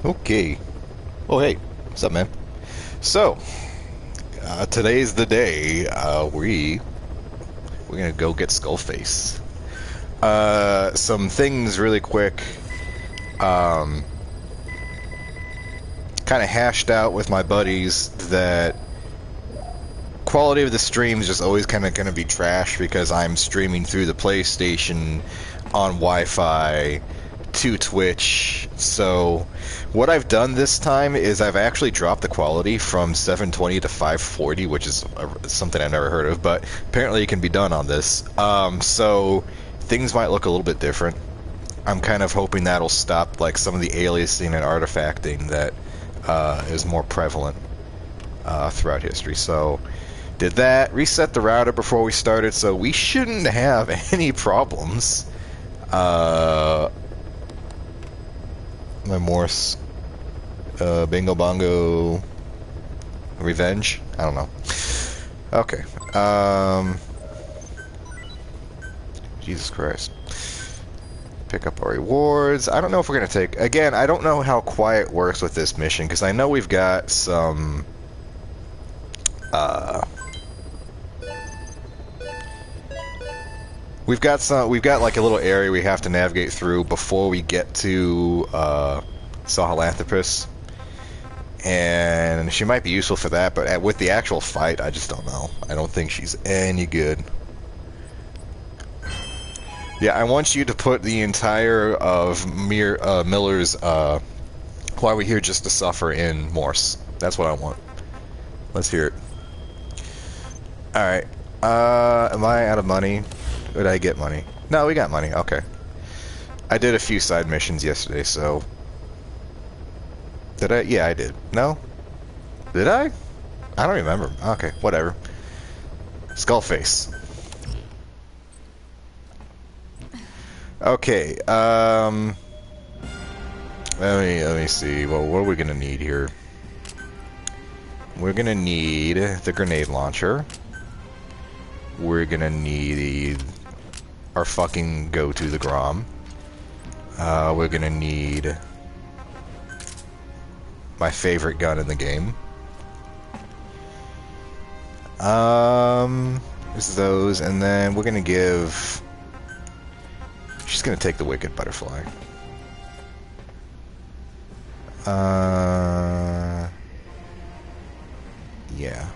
Okay. Oh, hey. What's up, man? So, today's the day. We're gonna go get Skullface. Some things really quick. Um, kind of hashed out with my buddies that quality of the stream is just always kind of gonna be trash because I'm streaming through the PlayStation on Wi-Fi to Twitch. So what I've done this time is I've actually dropped the quality from 720 to 540, which is something I've never heard of, but apparently it can be done on this. So things might look a little bit different. I'm kind of hoping that'll stop like some of the aliasing and artifacting that is more prevalent throughout history. So did that, reset the router before we started, so we shouldn't have any problems. My Morse, Bingo Bongo, Revenge? I don't know. Okay. Jesus Christ. Pick up our rewards. I don't know if we're going to take... Again, I don't know how quiet works with this mission, because I know we've got some... We've got like a little area we have to navigate through before we get to Sahelanthropus, and she might be useful for that. But with the actual fight, I just don't know. I don't think she's any good. Yeah, I want you to put the entire of Miller's "Why We Here Just to Suffer" in Morse. That's what I want. Let's hear it. All right. Am I out of money? Did I get money? No, we got money. Okay. I did a few side missions yesterday, so... Did I? Yeah, I did. No? Did I? I don't remember. Okay, whatever. Skullface. Okay, let me see. Well, what are we gonna need here? We're gonna need the grenade launcher. We're gonna need our fucking go-to, the Grom. We're gonna need my favorite gun in the game. Is those, and then we're gonna give... She's gonna take the Wicked Butterfly. Yeah.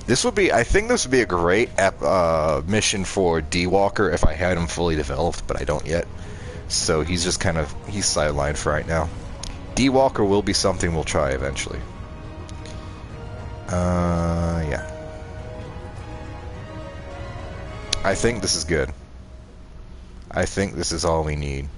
This would be, I think this would be a great mission for D-Walker if I had him fully developed, but I don't yet. So he's just kind of, he's sidelined for right now. D-Walker will be something we'll try eventually. Yeah. I think this is good. I think this is all we need.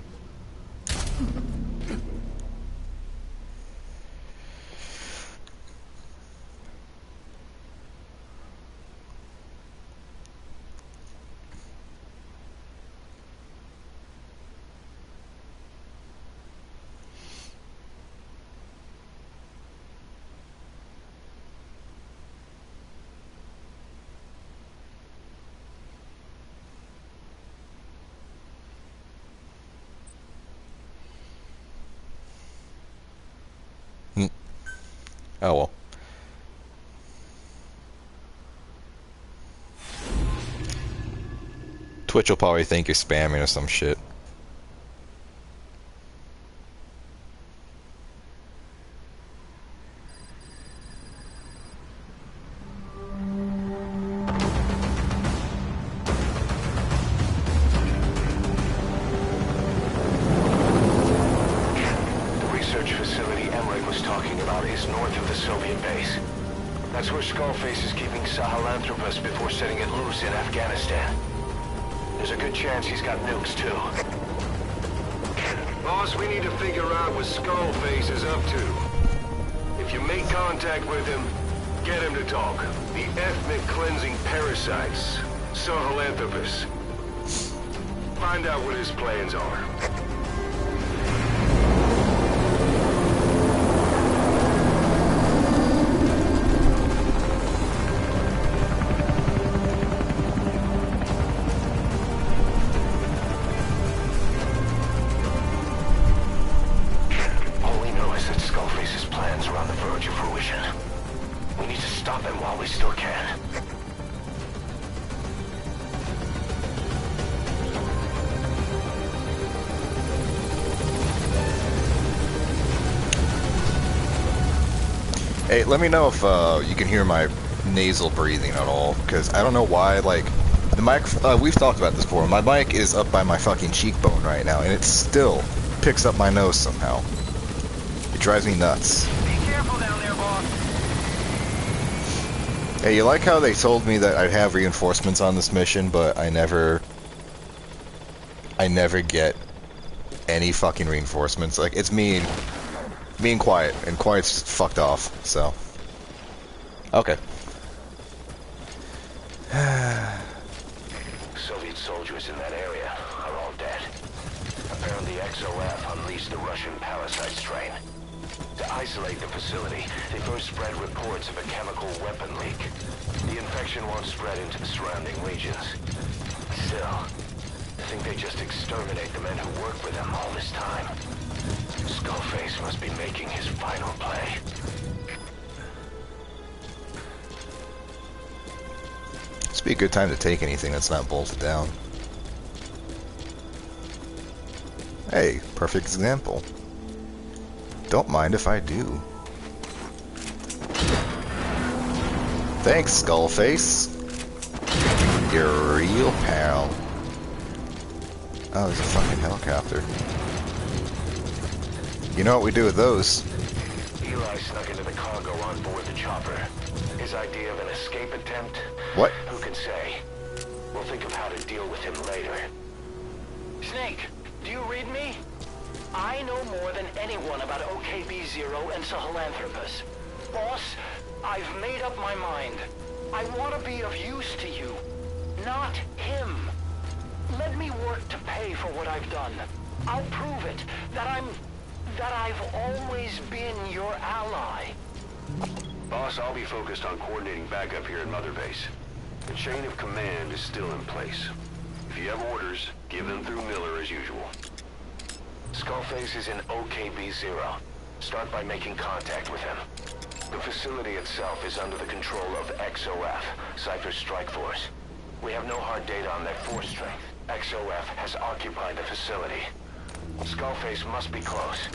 Oh well. Twitch will probably think you're spamming or some shit. We still can. Hey, let me know if you can hear my nasal breathing at all, because I don't know why, like, the mic, we've talked about this before, my mic is up by my fucking cheekbone right now, and it still picks up my nose somehow. It drives me nuts. Be careful down there, boss. Hey, you like how they told me that I'd have reinforcements on this mission, but I never get any fucking reinforcements? Like, it's me and Quiet, and Quiet's fucked off, so. Okay. Soviet soldiers in that area are all dead. Apparently XOF unleashed the Russian parasite strain. To isolate the facility, they first spread reports of a chemical weapon leak. The infection won't spread into the surrounding regions. Still, I think they just exterminate the men who work with them all this time. Skullface must be making his final play. This would be a good time to take anything that's not bolted down. Hey, perfect example. Don't mind if I do. Thanks, Skullface. You're a real pal. Oh, there's a fucking helicopter. You know what we do with those? Eli snuck into the cargo on board the chopper. His idea of an escape attempt? What? Who can say? We'll think of how to deal with him later. Snake, do you read me? I know more than anyone about OKB-0 and Sahelanthropus. Boss, I've made up my mind. I want to be of use to you, not him. Let me work to pay for what I've done. I'll prove it, that I've always been your ally. Boss, I'll be focused on coordinating backup here at Mother Base. The chain of command is still in place. If you have orders, give them through Miller as usual. Skullface is in OKB-0. Start by making contact with him. The facility itself is under the control of XOF, Cypher's strike force. We have no hard data on their force strength. XOF has occupied the facility. Skullface must be close.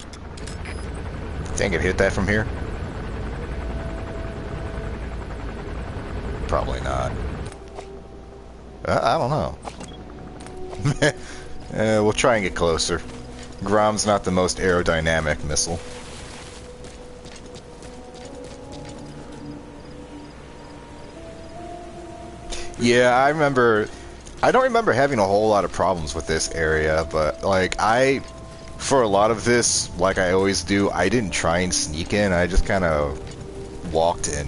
Think it hit that from here? Probably not. I don't know. We'll try and get closer. Grom's not the most aerodynamic missile. Yeah, I don't remember having a whole lot of problems with this area, but like for a lot of this, like I always do, I didn't try and sneak in. I just kind of walked in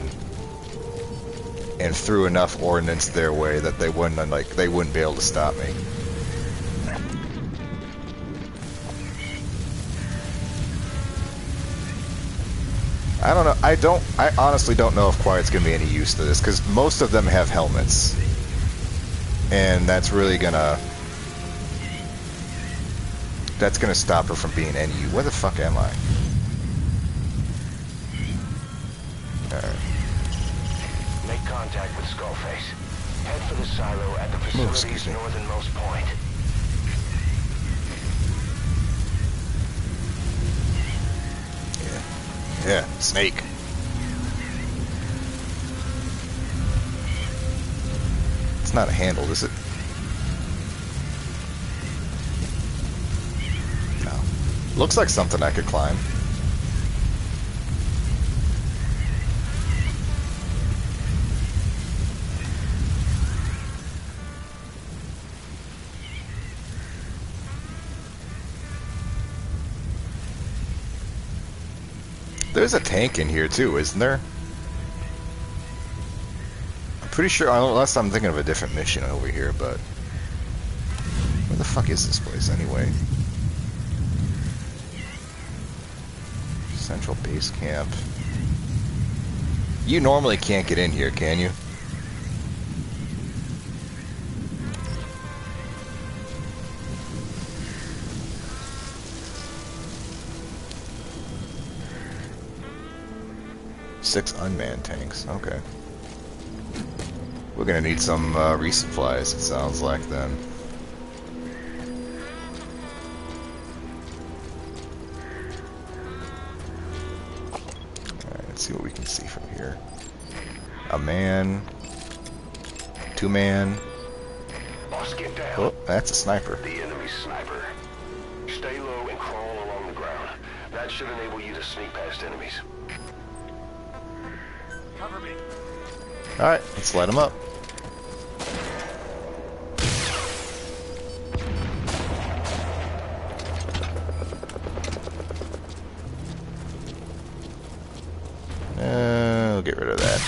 and threw enough ordnance their way that they wouldn't be able to stop me. I don't know. I honestly don't know if Quiet's gonna be any use to this, because most of them have helmets, and that's gonna stop her from being any use. Where the fuck am I? Alright. Make contact with Skullface. Head for the silo at the facility's northernmost point. Yeah, Snake. It's not a handle, is it? No. Looks like something I could climb. There's a tank in here too, isn't there? I'm pretty sure, unless I'm thinking of a different mission over here, but... Where the fuck is this place anyway? Central Base Camp. You normally can't get in here, can you? Six unmanned tanks, okay. We're gonna need some resupplies, it sounds like, then. Alright, let's see what we can see from here. A man. 2-man. Boss, get down. Oh, that's a sniper. The enemy sniper. Stay low and crawl along the ground. That should enable you to sneak past enemies. Cover me. Alright, let's light him up. We'll get rid of that.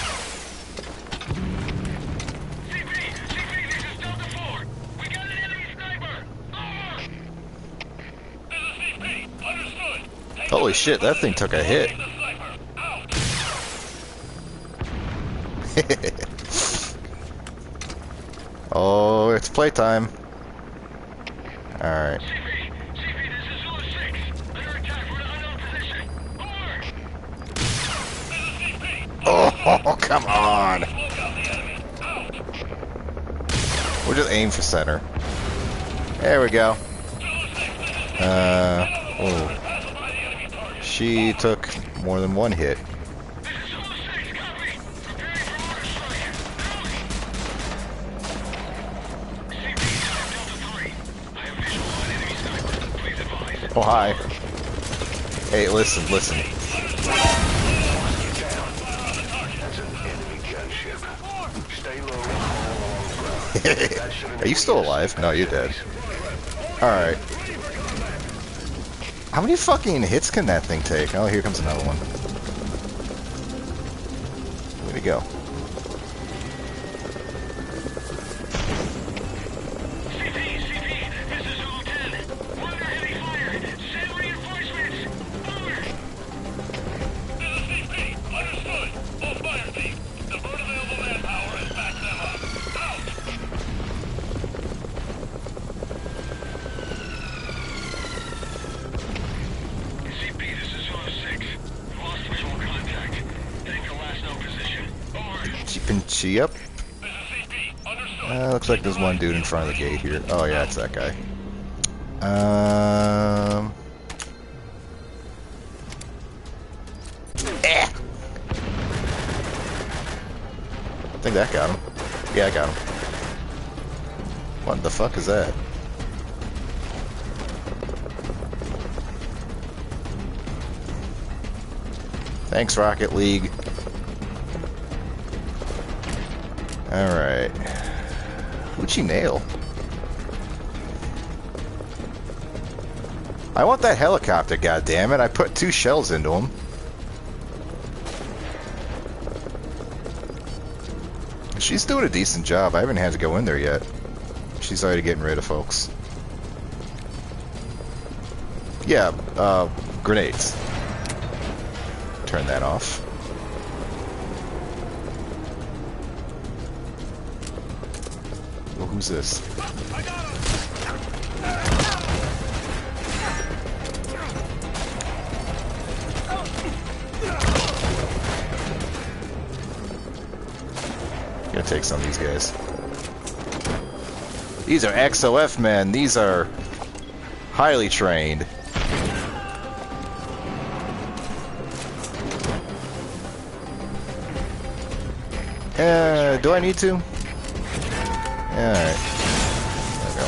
Holy shit, that thing took a hit. Oh, it's playtime. Alright. Oh, come on! We'll just aim for center. There we go. Oh. She took more than one hit. Oh, hi. Hey, listen. That's an enemy gunship. Stay low and crawl along the ground. That should Are you still alive? No, you're dead. Alright. How many fucking hits can that thing take? Oh, here comes another one. Where'd he go? Keeping Chi up. Looks like there's one dude in front of the gate here. Oh yeah, it's that guy. I think that got him. Yeah, I got him. What the fuck is that? Thanks, Rocket League. Alright. Who'd she nail? I want that helicopter, goddammit. I put 2 shells into him. She's doing a decent job. I haven't had to go in there yet. She's already getting rid of folks. Yeah, grenades. Turn that off. Well, who's this? Gonna take some of these guys. These are XOF men. These are highly trained. Do I need to? Alright. There we go.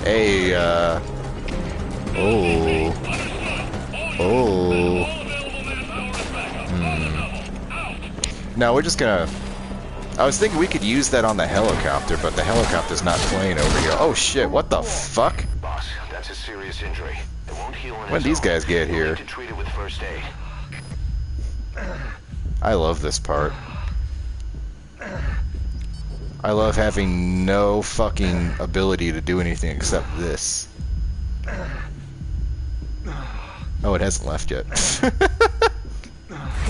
Hey, oh. Oh. No, we're just gonna... I was thinking we could use that on the helicopter, but the helicopter's not playing over here. Oh shit, what the fuck? Boss, that's a serious injury. It won't heal on When its these own. guys get You'll here? need to treat it with first aid. I love this part. I love having no fucking ability to do anything except this. Oh, it hasn't left yet. It's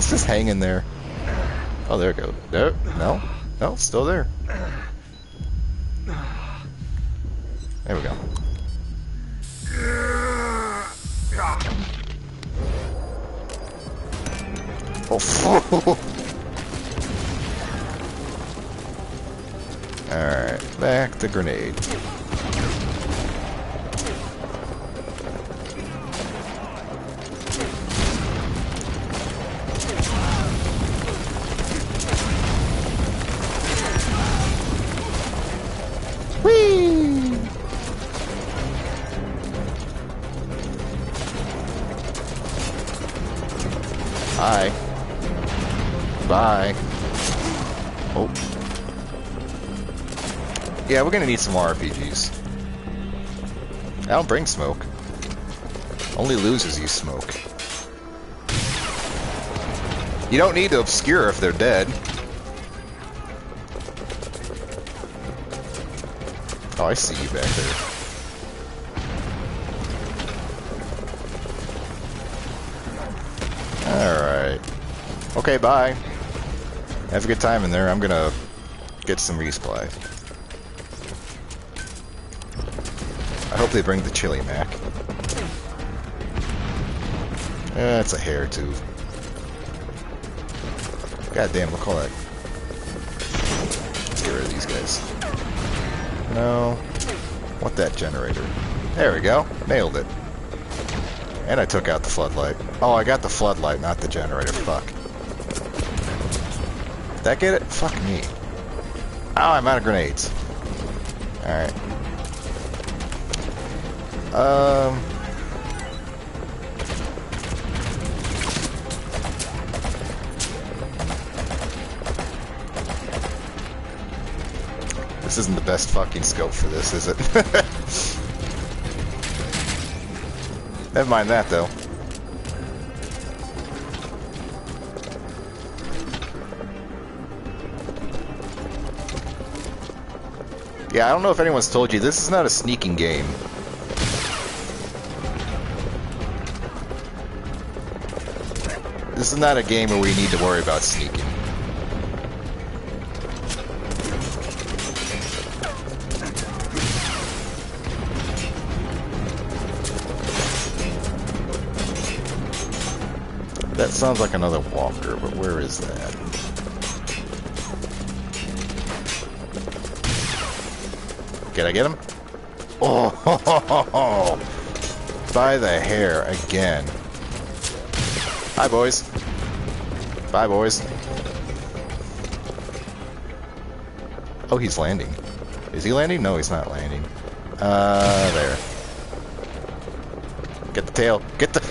just hanging there. Oh, there it goes. No, no, no, still there. There we go. Alright, back the grenade. Whee! Bye. Bye. Oh. Yeah, we're gonna need some more RPGs. I don't bring smoke. Only losers use smoke. You don't need to obscure if they're dead. Oh, I see you back there. Alright. Okay, bye. Have a good time in there. I'm gonna get some resupply. I hope they bring the chili mac. It's a hair too. God damn, look all that. Let's get rid of these guys. No. What that generator? There we go. Nailed it. And I took out the floodlight. Oh, I got the floodlight, not the generator. Fuck. Did that get it? Fuck me. Oh, I'm out of grenades. Alright. This isn't the best fucking scope for this, is it? Never mind that, though. Yeah, I don't know if anyone's told you, this is not a sneaking game. This is not a game where we need to worry about sneaking. That sounds like another walker, but where is that? Can I get him? Oh, ho, ho, ho, ho. By the hair again. Hi, boys. Bye, boys. Oh, he's landing. Is he landing? No, he's not landing. There. Get the tail. Get the...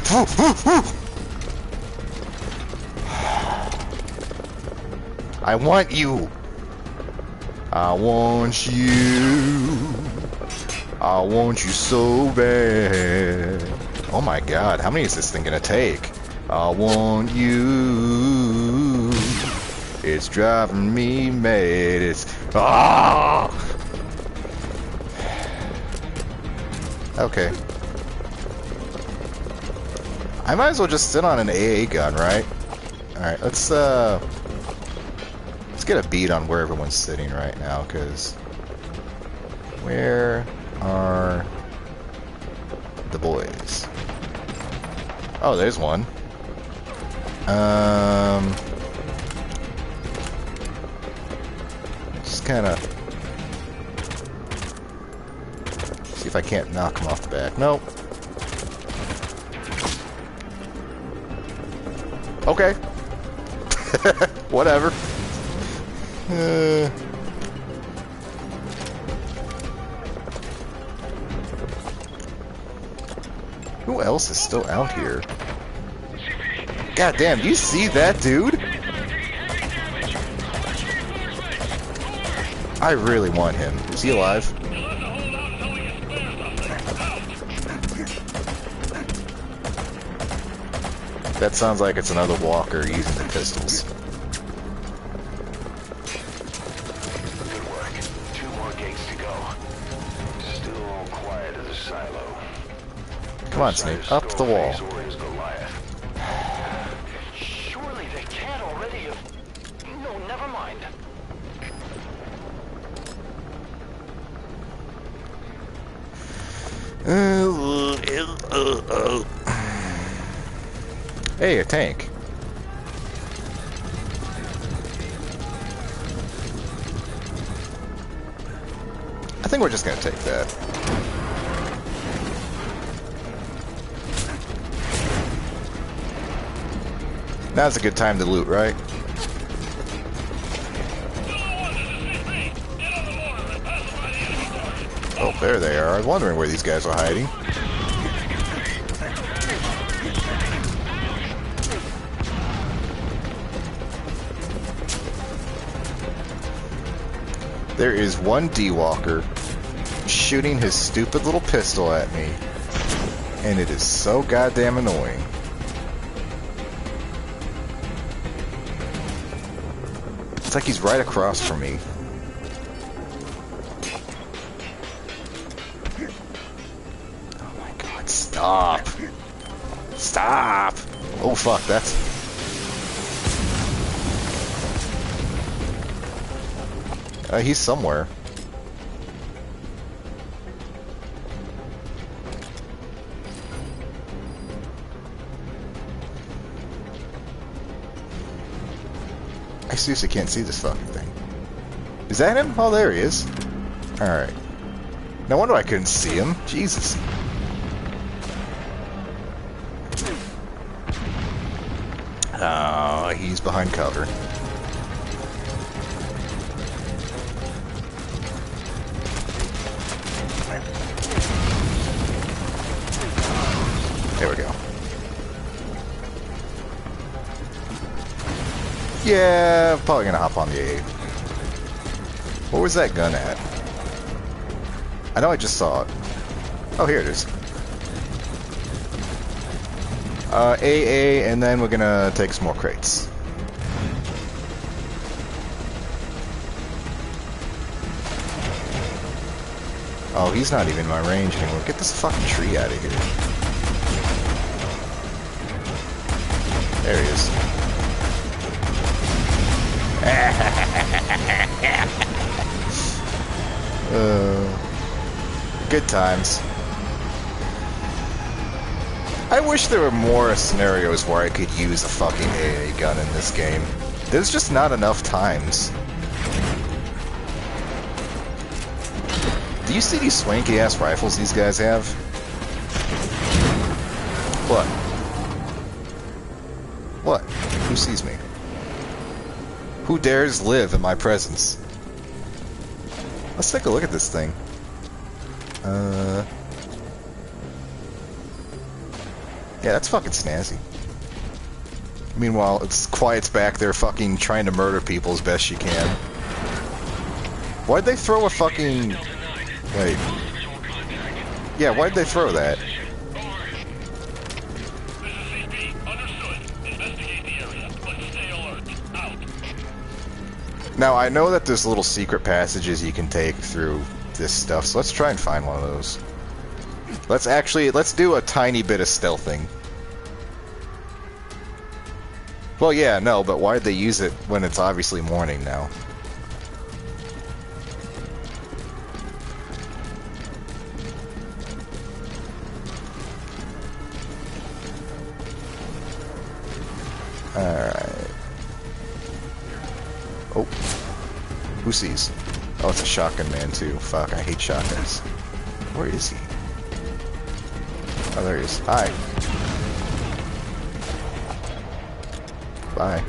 I want you. I want you. I want you so bad. Oh my god, how many is this thing gonna take? I want you. It's driving me mad. It's... Ah! Okay. I might as well just sit on an AA gun, right? Alright, let's get a beat on where everyone's sitting right now, because... Where are the boys? Oh, there's one. Just kind of see if I can't knock him off the back. Nope. Okay. Whatever. Who else is still out here? God damn, do you see that, dude? I really want him. Is he alive? That sounds like it's another walker using the pistols. Good work. 2 more gates to go. Still all quiet as a silo. Come on, Snake, up the wall. Surely they can't already have... No, never mind. Hey, a tank. think we're just gonna take that. Now's a good time to loot, right? Oh, there they are. I was wondering where these guys are hiding. There is one D-Walker shooting his stupid little pistol at me, and it is so goddamn annoying. It's like he's right across from me. Oh my god, stop! Stop! Oh fuck, that's... he's somewhere. I seriously can't see this fucking thing. Is that him? Oh, there he is. Alright. No wonder I couldn't see him. Jesus. Oh, he's behind cover. There we go. Yeah, I'm probably gonna hop on the AA. What was that gun at? I know I just saw it. Oh, here it is. AA, and then we're gonna take some more crates. Oh, he's not even in my range anymore. Get this fucking tree out of here. There he is. Good times. I wish there were more scenarios where I could use a fucking AA gun in this game. There's just not enough times. Do you see these swanky ass rifles these guys have? What? What? Who sees me? Who dares live in my presence? Let's take a look at this thing. Yeah, that's fucking snazzy. Meanwhile, it's Quiet's back there fucking trying to murder people as best she can. Why'd they throw a fucking... Wait. Yeah, why'd they throw that? Now, I know that there's little secret passages you can take through this stuff, so let's try and find one of those. Let's do a tiny bit of stealthing. Well, yeah, no, but why'd they use it when it's obviously morning now? Alright. Oh. Who sees? Oh, it's a shotgun man, too. Fuck, I hate shotguns. Where is he? Oh, there he is. Hi. Bye.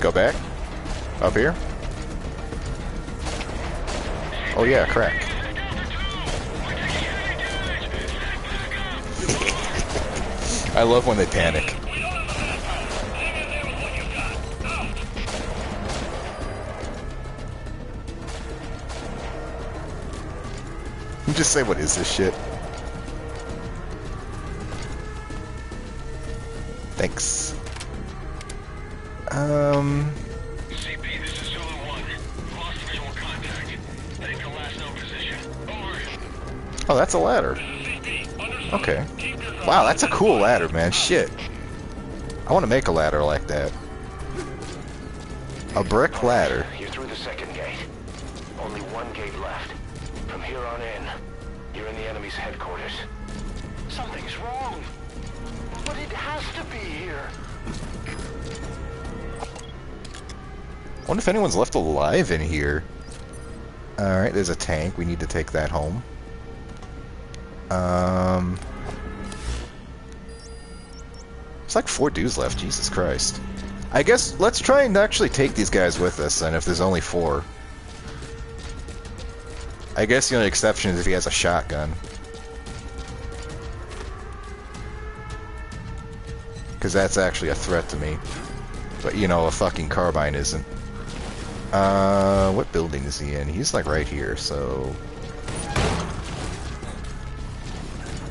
Go back? Up here? Oh, yeah, crack. I love when they panic. You just say, what is this shit? Thanks. CP, this is Zulu 1. Lost visual contact. Take the last known position. Over. Oh, that's a ladder. Okay. Wow, that's a cool ladder, man. Shit. I want to make a ladder like that. A brick ladder. You're through the second gate. Only one gate left. From here on in, you're in the enemy's headquarters. Something's wrong. But it has to be here. Wonder if anyone's left alive in here. Alright, there's a tank. We need to take that home. It's like 4 dudes left. Jesus Christ. I guess let's try and actually take these guys with us, then, if there's only 4. I guess the only exception is if he has a shotgun. Because that's actually a threat to me. But, you know, a fucking carbine isn't. What building is he in? He's like right here, so...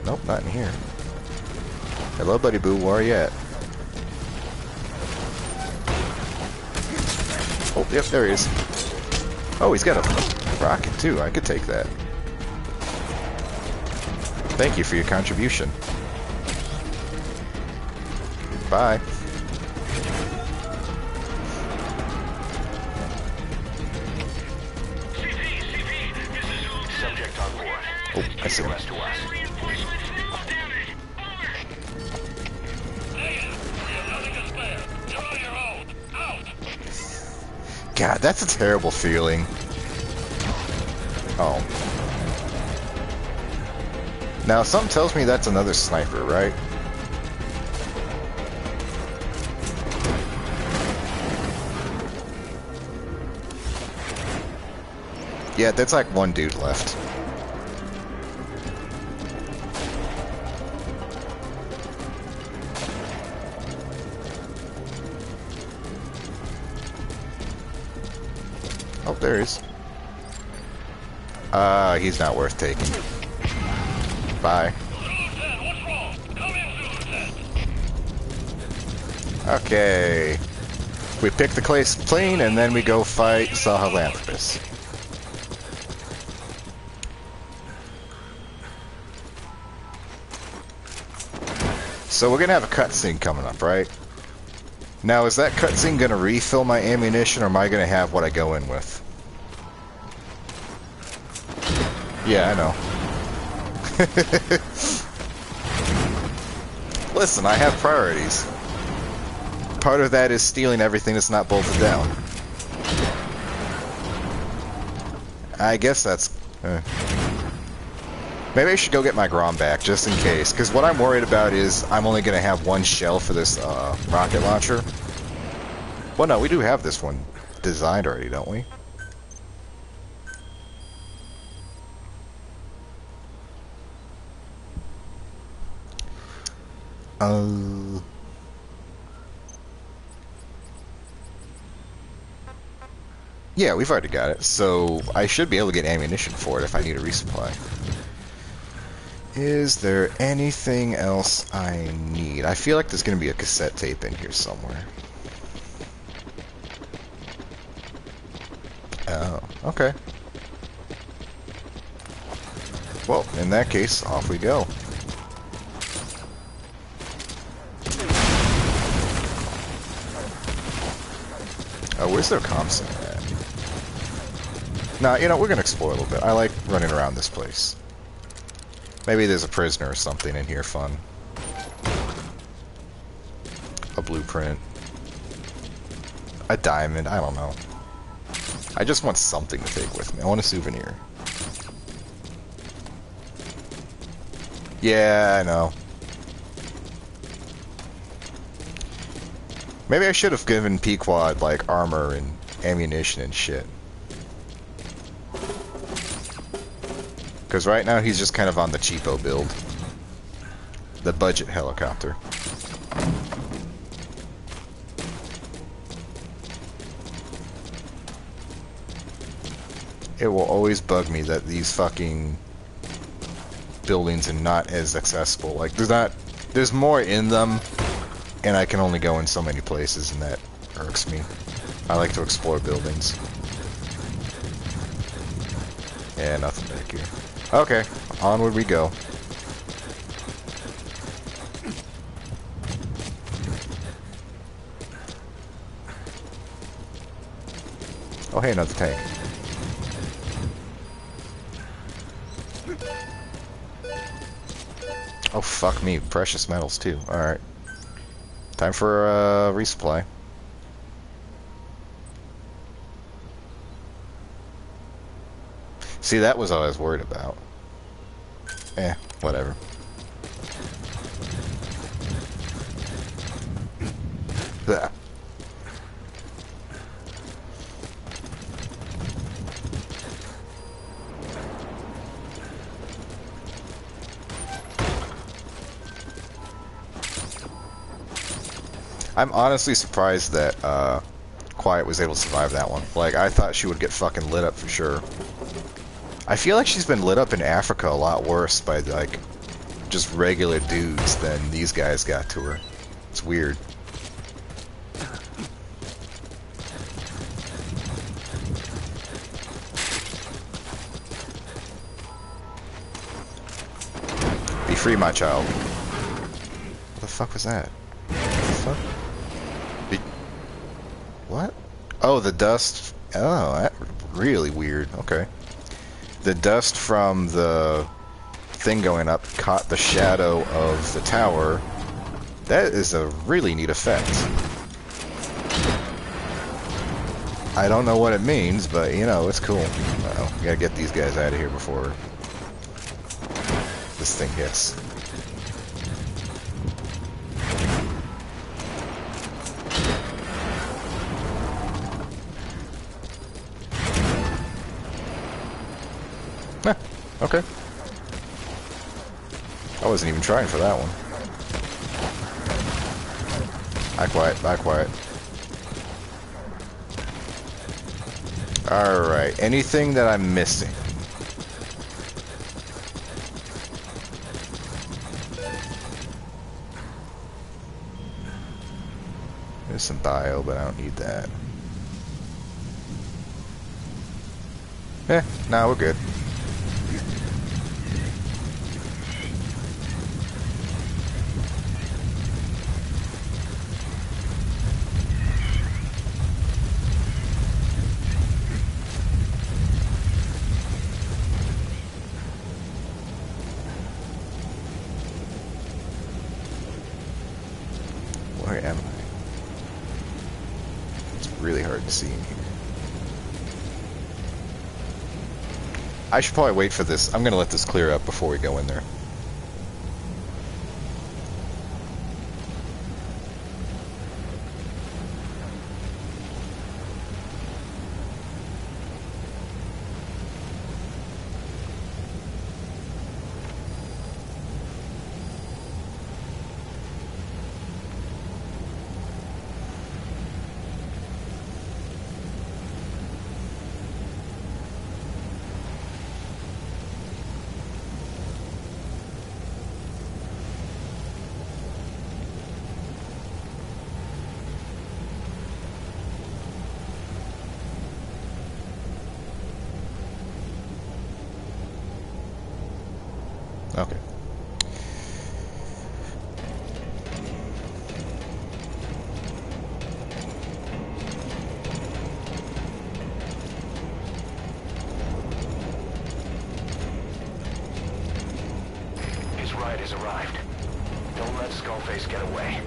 Nope, not in here. Hello, buddy boo, where are you at? Oh, yep, there he is. Oh, he's got a rocket too. I could take that. Thank you for your contribution. Bye. Subject on board. Oh, I see him. Rest to us. God, that's a terrible feeling. Oh. Now, something tells me that's another sniper, right? Yeah, that's like 1 dude left. Oh, there he is. He's not worth taking. Bye. Okay. We pick the plane and then we go fight Sahelanthropus. So we're gonna have a cutscene coming up, right? Now, is that cutscene gonna refill my ammunition, or am I gonna have what I go in with? Yeah, I know. Listen, I have priorities. Part of that is stealing everything that's not bolted down. I guess that's... Maybe I should go get my Grom back, just in case. Because what I'm worried about is I'm only going to have 1 shell for this rocket launcher. Well, no, we do have this one designed already, don't we? Yeah, we've already got it. So I should be able to get ammunition for it if I need a resupply. Is there anything else I need? I feel like there's going to be a cassette tape in here somewhere. Oh, okay. Well, in that case, off we go. Oh, where's their comm center at? Nah, you know, we're going to explore a little bit. I like running around this place. Maybe there's a prisoner or something in here fun. A blueprint. A diamond, I don't know. I just want something to take with me. I want a souvenir. Yeah, I know. Maybe I should have given Pequod, like, armor and ammunition and shit. Because right now he's just kind of on the cheapo build. The budget helicopter. It will always bug me that these fucking buildings are not as accessible. Like, there's more in them, and I can only go in so many places, and that irks me. I like to explore buildings. Yeah, nothing back here. Okay, onward we go. Oh, hey, another tank. Oh, fuck me. Precious metals, too. Alright. Time for resupply. See, that was all I was worried about. Whatever. Blah. I'm honestly surprised that Quiet was able to survive that one. Like, I thought she would get fucking lit up for sure. I feel like she's been lit up in Africa a lot worse by, like, just regular dudes than these guys got to her. It's weird. Be free, my child. What the fuck was that? What the fuck? What? Oh, the dust. Oh, that really weird. Okay. The dust from the thing going up caught the shadow of the tower. That is a really neat effect. I don't know what it means, but you know, it's cool. Uh-oh, we gotta get these guys out of here before this thing hits. Okay. I wasn't even trying for that one. Be quiet, be quiet. Alright, anything that I'm missing? There's some bio, but I don't need that. Nah, we're good. Where am I? It's really hard to see in here. I should probably wait for this. I'm gonna let this clear up before we go in there. Okay. His ride has arrived. Don't let Skullface get away.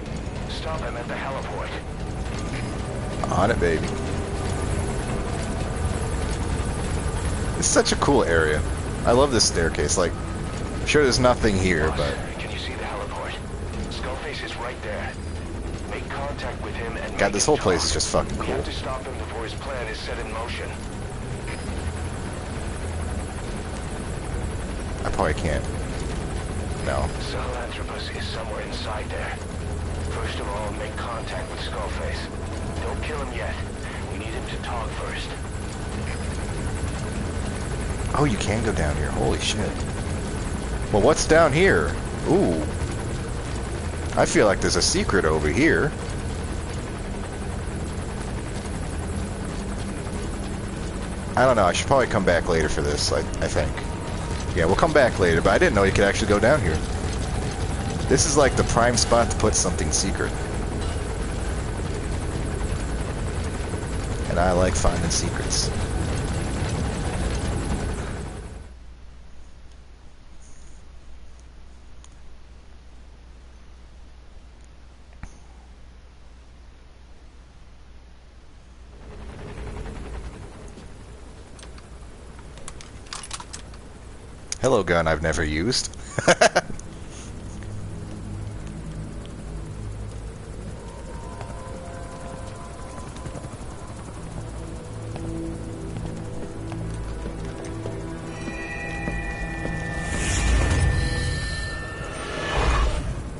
Stop him at the heliport. On it, baby. It's such a cool area. I love this staircase. Like, I'm sure there's nothing here, Boss, but can you see the heliport? Skullface is right there. Make contact with him and God, make this him whole place talk. is just fucking We cool. have to stop him before his plan is set in motion. I probably can't. No. Sahelanthropus is somewhere inside there. First of all, make contact with Skullface. Don't kill him yet. We need him to talk first. Oh, you can go down here. Holy shit. Well, what's down here? Ooh. I feel like there's a secret over here. I don't know. I should probably come back later for this, I think. Yeah, we'll come back later, but I didn't know you could actually go down here. This is like the prime spot to put something secret. And I like finding secrets. Hello, gun I've never used.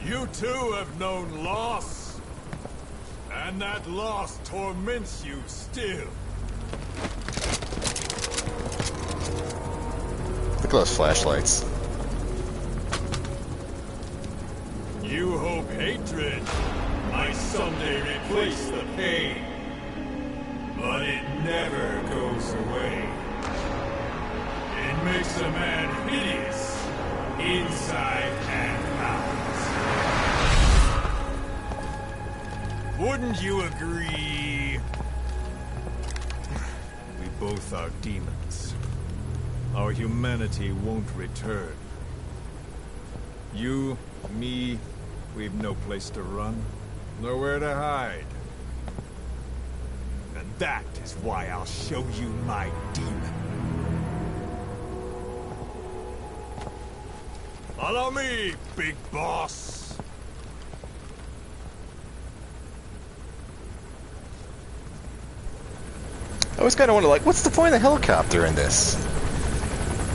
You too have known loss, and that loss torments you still. Look at those flashlights. You hope hatred might someday replace the pain, but it never goes away. It makes a man hideous, inside and out. Wouldn't you agree? We both are demons. Our humanity won't return. You, me, we've no place to run, nowhere to hide. And that is why I'll show you my demon. Follow me, big boss. I always kind of wonder, like, what's the point of the helicopter in this?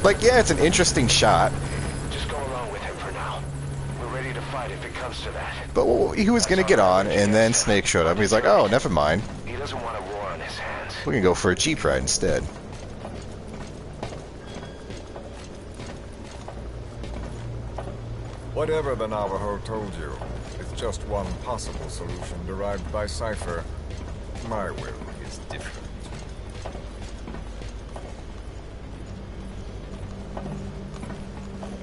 Like, yeah, it's an interesting shot. Just go along with him for now. We're ready to fight if it comes to that. But he was going to get on, and then Snake showed up. He's like, oh, never mind. He doesn't want a war on his hands. We can go for a Jeep ride instead. Whatever the Navajo told you, it's just one possible solution derived by Cypher. My will is different.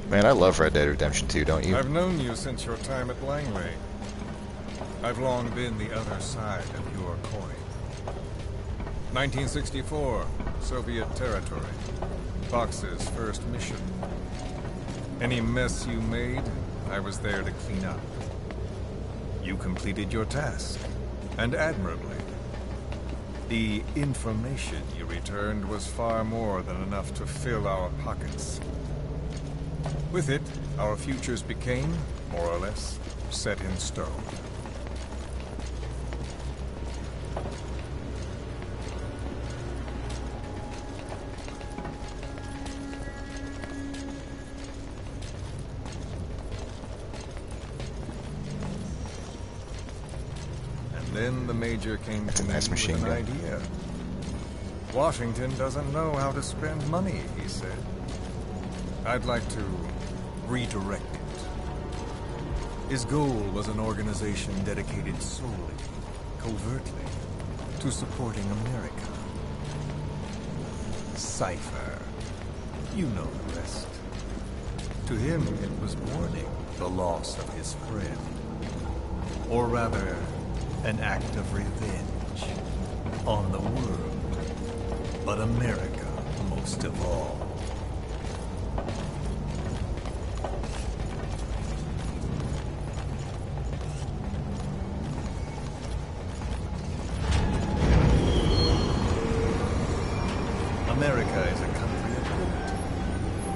Man, I love Red Dead Redemption 2, don't you? I've known you since your time at Langley. I've long been the other side of your coin. 1964, Soviet territory. Fox's first mission. Any mess you made, I was there to clean up. You completed your task, and admirably. The information you returned was far more than enough to fill our pockets. With it, our futures became, more or less, set in stone. And then the Major came to me nice with machine an gun. idea. Washington doesn't know how to spend money, he said. I'd like to redirect it. His goal was an organization dedicated solely, covertly, to supporting America. Cypher. You know the rest. To him, it was mourning the loss of his friend. Or rather, an act of revenge on the world. But America most of all. America is a country of liberty,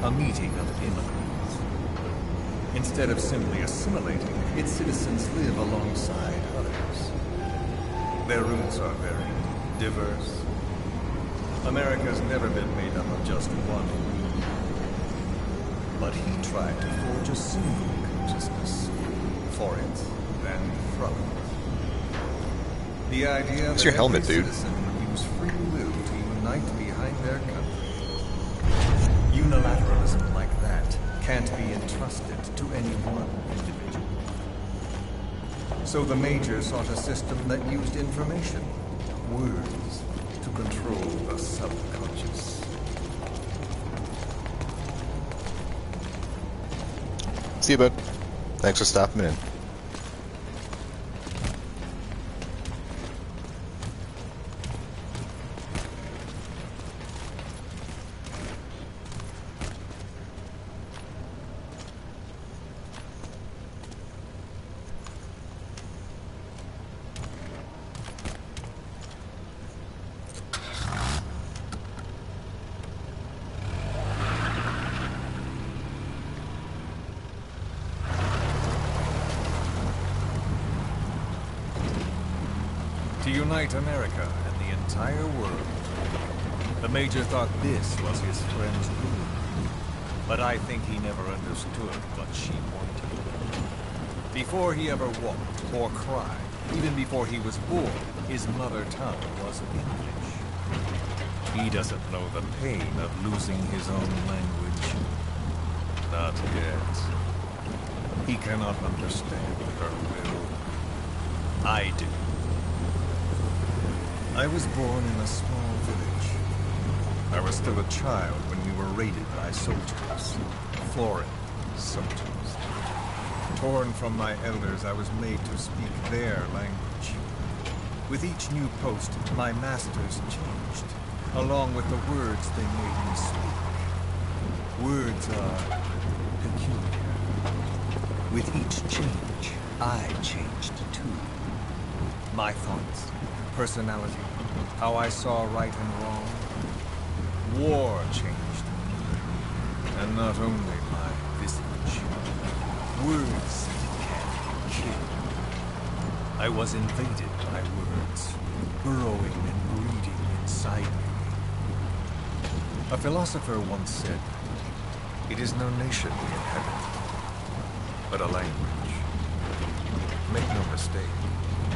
a meeting of immigrants. Instead of simply assimilating, its citizens live alongside others. Their roots are varied, diverse. America's never been made up of just one group. But he tried to forge a single consciousness, for it and from it. The idea What's that your helmet, every dude? citizen would use free will to unite behind their country. Unilateralism like that can't be entrusted to any one individual. So the Major sought a system that used information, words, to control the subconscious. See you, bud. Thanks for stopping in. unite America and the entire world. The Major thought this was his friend's ruin, but I think he never understood what she wanted. Before he ever walked or cried, even before he was born, his mother tongue was English. He doesn't know the pain of losing his own language. Not yet. He cannot understand her will. I do. I was born in a small village. I was still a child when we were raided by soldiers. Foreign soldiers. Torn from my elders, I was made to speak their language. With each new post, my masters changed, along with the words they made me speak. Words are peculiar. With each change, I changed too. My thoughts, personality, how I saw right and wrong. War changed me, and not only my visage. Words can kill. I was invaded by words, burrowing and breeding inside me. A philosopher once said, "It is no nation we inhabit, but a language." Make no mistake,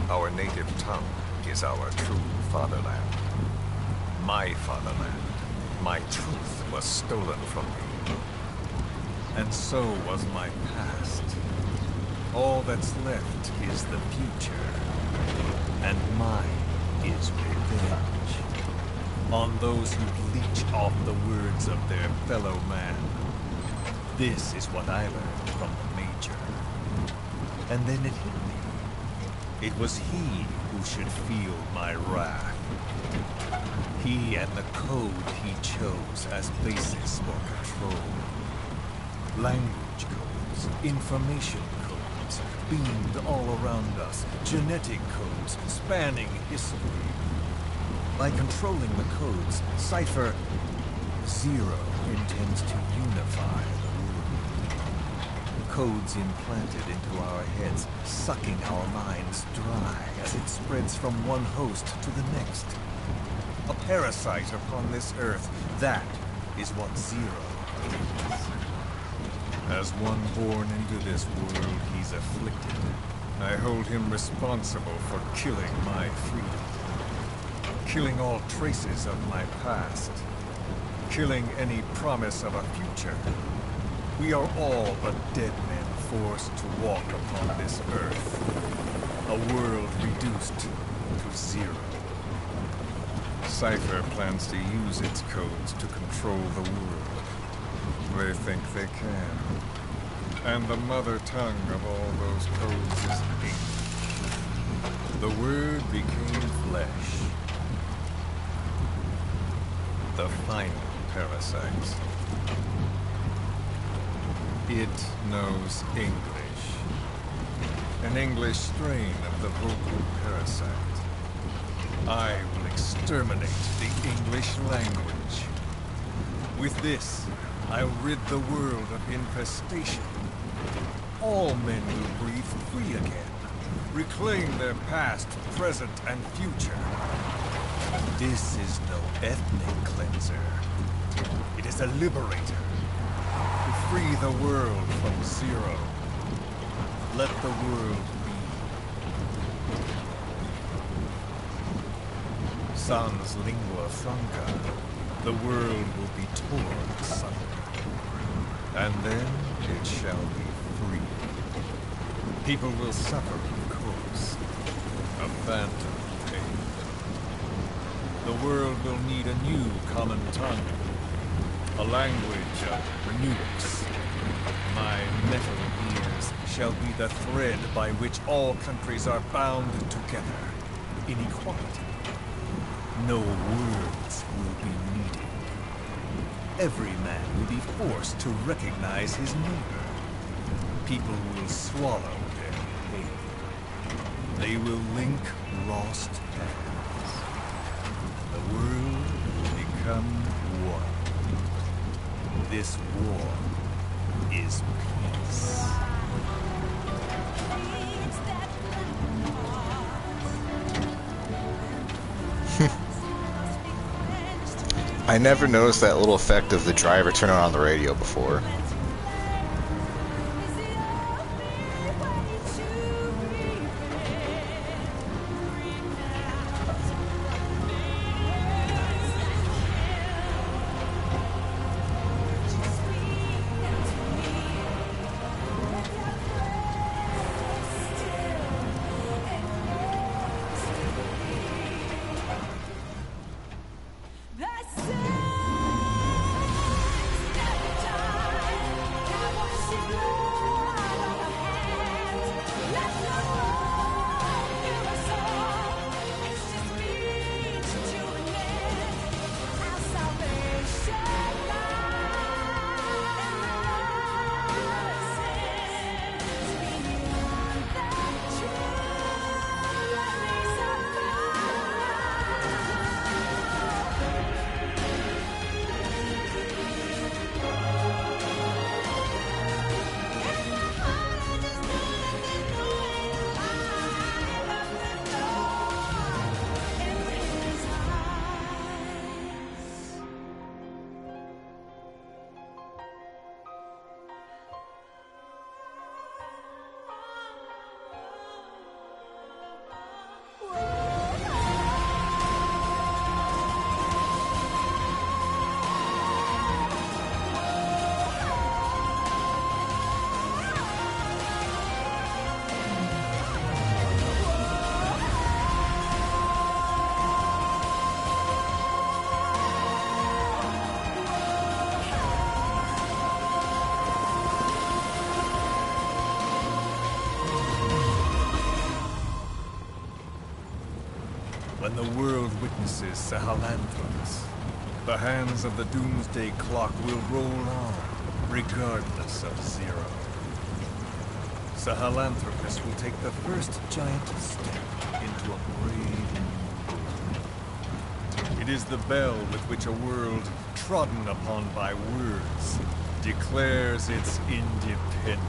our native tongue is our true fatherland. My fatherland. My truth was stolen from me. And so was my past. All that's left is the future. And mine is revenge. On those who leech off the words of their fellow man. This is what I learned from the Major. And then it hit me. It was he who should feel my wrath. He and the code he chose as basis for control. Language codes, information codes, beamed all around us, genetic codes spanning history. By controlling the codes, Cypher Zero intends to unify the world. Codes implanted into our heads, sucking our minds dry as it spreads from one host to the next. A parasite upon this earth, that is what Zero is. As one born into this world, he's afflicted. I hold him responsible for killing my freedom. Killing all traces of my past. Killing any promise of a future. We are all but dead men forced to walk upon this earth. A world reduced to zero. Cypher plans to use its codes to control the world. They think they can. And the mother tongue of all those codes is English. The word became flesh. The final parasite. It knows English. An English strain of the vocal parasite. I will exterminate the English language. With this, I'll rid the world of infestation. All men will breathe free again, reclaim their past, present, and future. This is no ethnic cleanser. It is a liberator. To free the world from Zero. Let the world be. Sans lingua franca, the world will be torn asunder. And then it shall be free. People will suffer, of course. A phantom pain. The world will need a new common tongue. A language of nukes. My metal ears shall be the thread by which all countries are bound together. In equality. No words will be needed. Every man will be forced to recognize his neighbor. People will swallow their pain. They will link lost hands. The world will become one. This war is peace. I never noticed that little effect of the driver turning on the radio before. When the world witnesses Sahelanthropus, the hands of the doomsday clock will roll on, regardless of zero. Sahelanthropus will take the first giant step into a brave new world. It is the bell with which a world trodden upon by words declares its independence.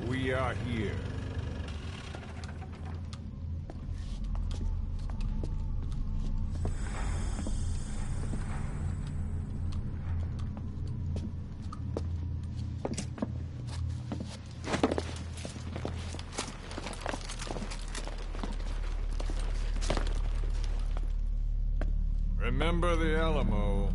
We are here. Remember the Alamo.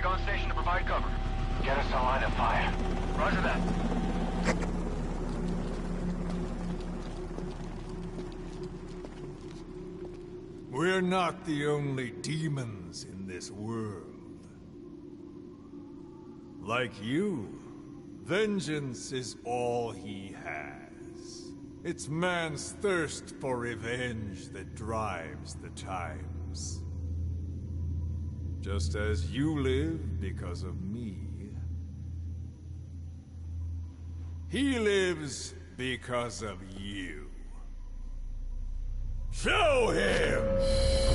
On station to provide cover. Get us a line of fire. Roger that. We're not the only demons in this world. Like you, vengeance is all he has. It's man's thirst for revenge that drives the times. Just as you live because of me, he lives because of you. Show him!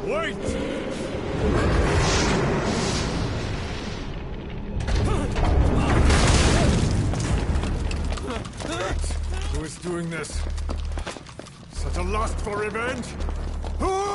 Wait! Who is doing this? Such a lust for revenge? Who?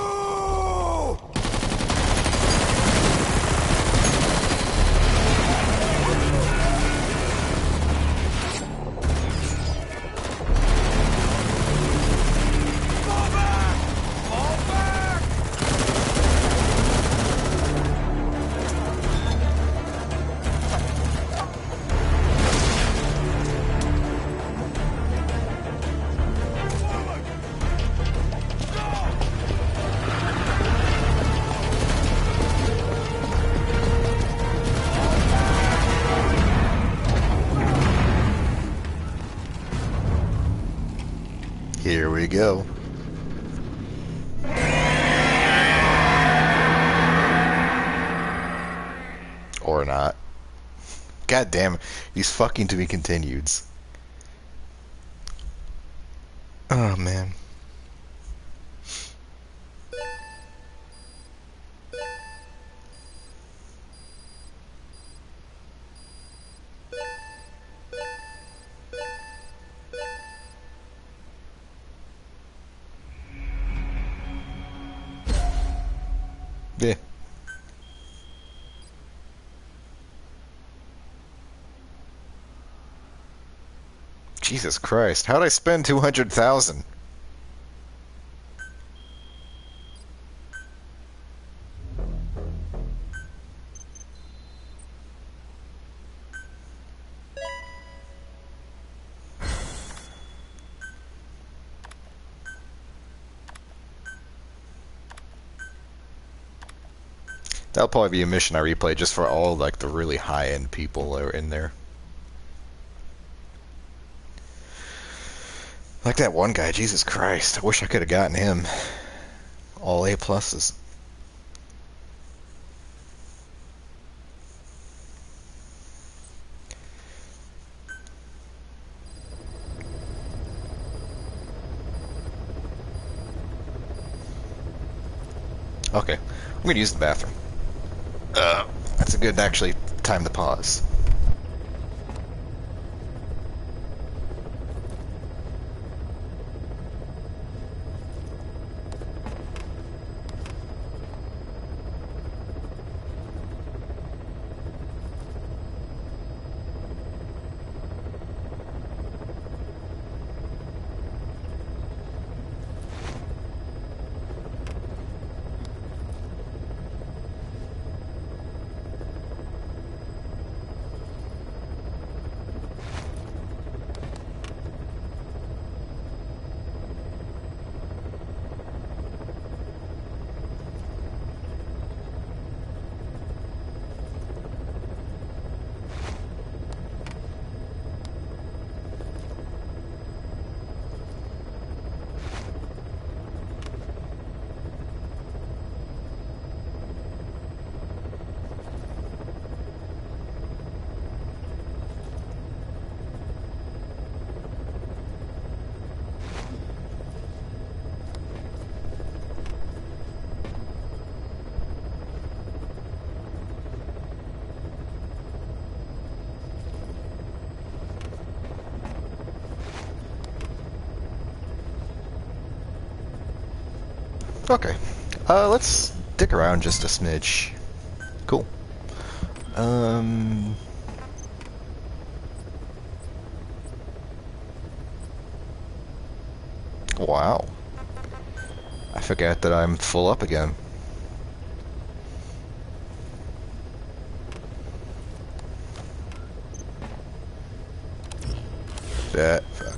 Here we go. Or not. God damn it. These fucking to be continueds. Oh, man. Yeah. Jesus Christ, how'd I spend 200,000? That'll probably be a mission I replay just for all like the really high-end people that are in there. Like that one guy, Jesus Christ. I wish I could have gotten him. All A pluses. Okay, I'm gonna use the bathroom. That's a good actually time to pause. Okay. Let's stick around just a smidge. Cool. Wow. I forgot that I'm full up again. That fuck.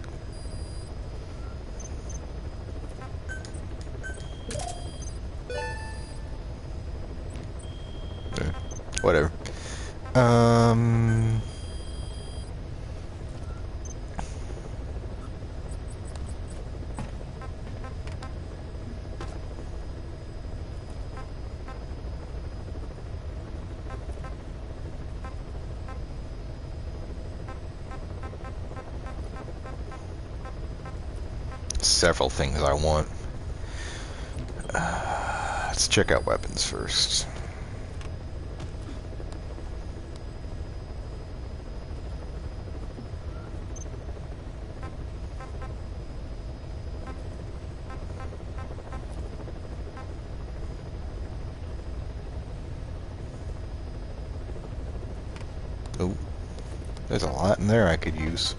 Whatever. Several things I want. Let's check out weapons first. Oh, there's a lot in there I could use.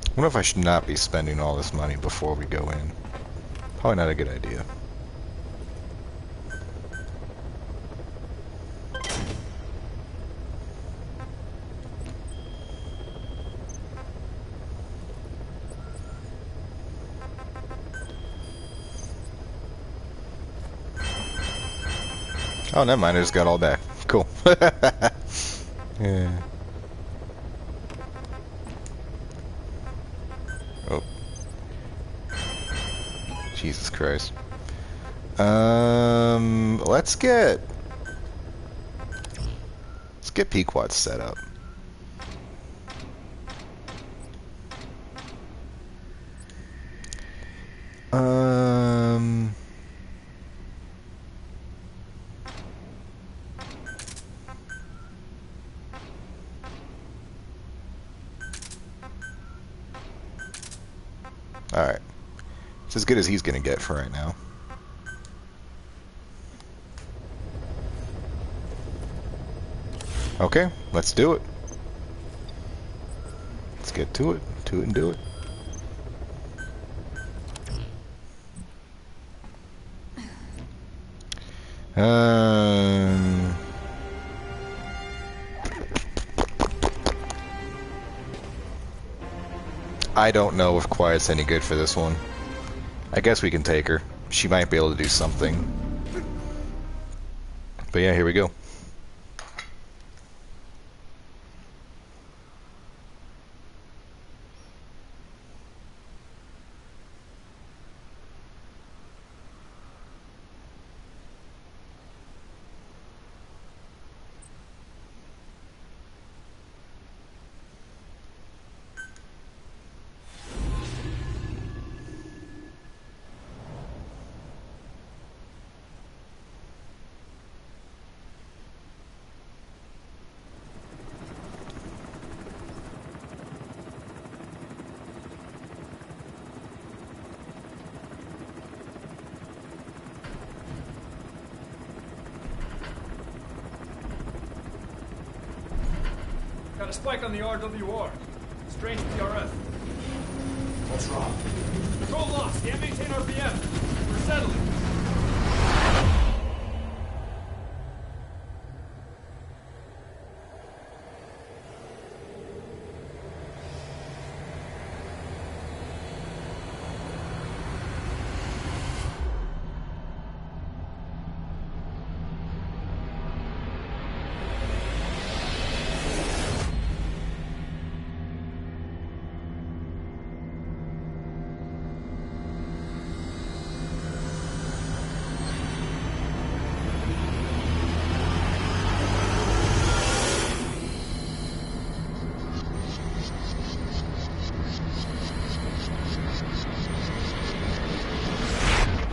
I wonder if I should not be spending all this money before we go in. Probably not a good idea. Oh, never mind. I just got all back. Cool. Yeah. Oh. Jesus Christ. Let's get Pequot set up. Alright. It's as good as he's gonna get for right now. Okay, let's do it. Let's get to it. To it and do it. I don't know if Quiet's any good for this one. I guess we can take her. She might be able to do something. But yeah, here we go. Got a spike on the RWR. Strange PRF. What's wrong? Control lost. Can't maintain RPM. We're settling.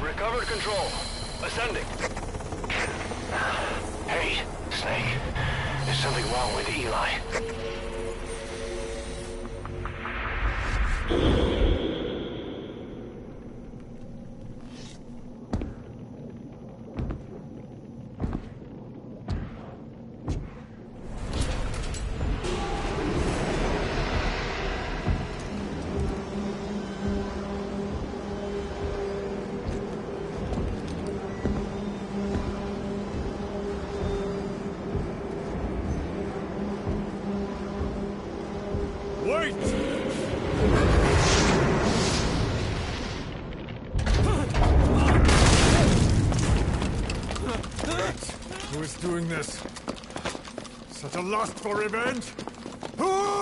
Recovered control. Ascending. Hey, Snake. There's something wrong with Eli. Who is doing this? Such a lust for revenge? Who?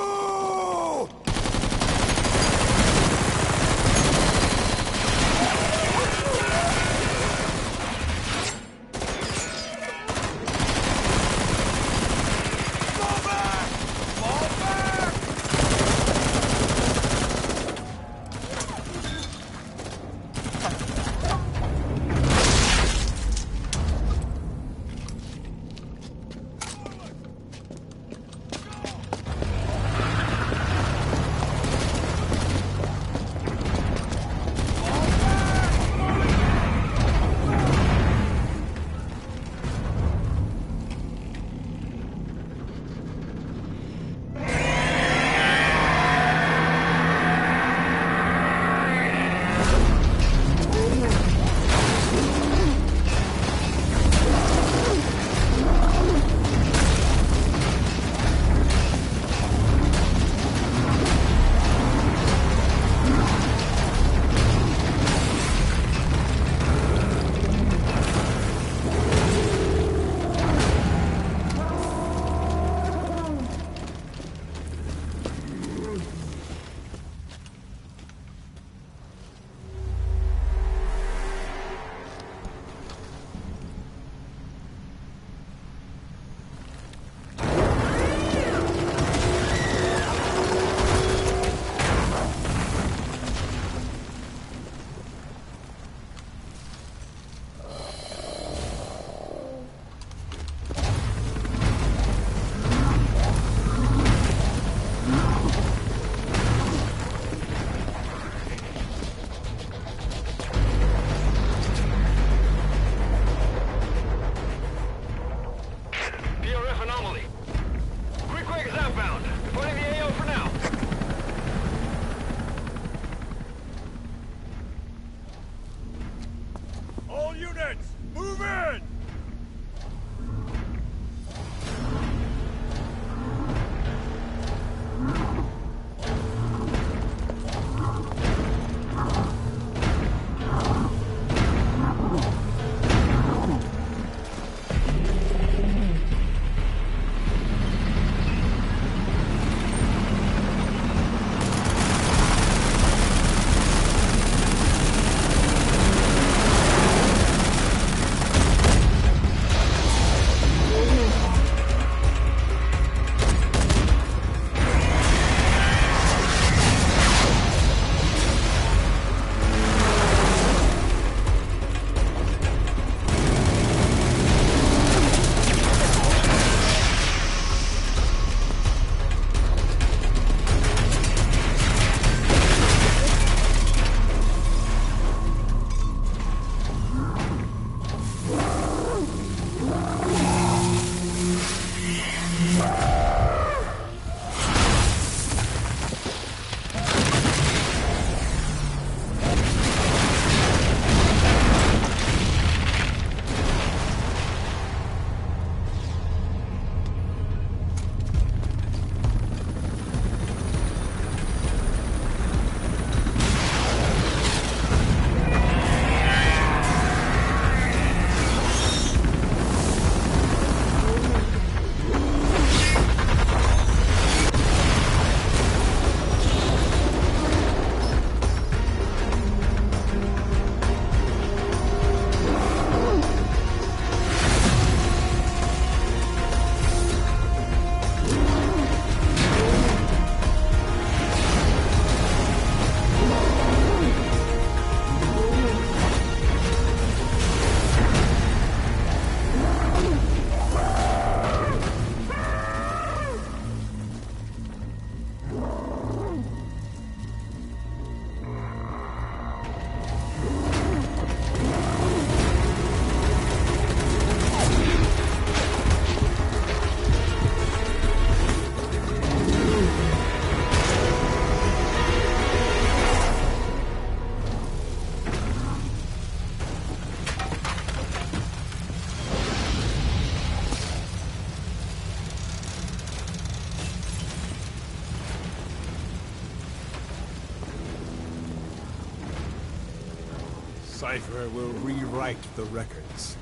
Cipher will rewrite the records,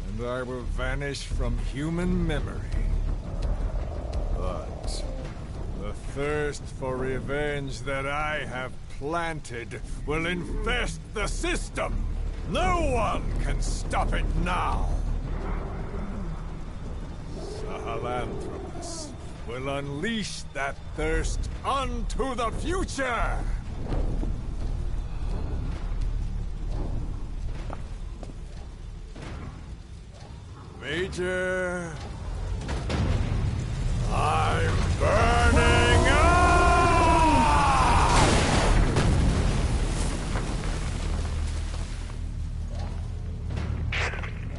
and I will vanish from human memory. But the thirst for revenge that I have planted will infest the system. No one can stop it now. Sahelanthropus will unleash that thirst unto the future. Major, I'm burning up!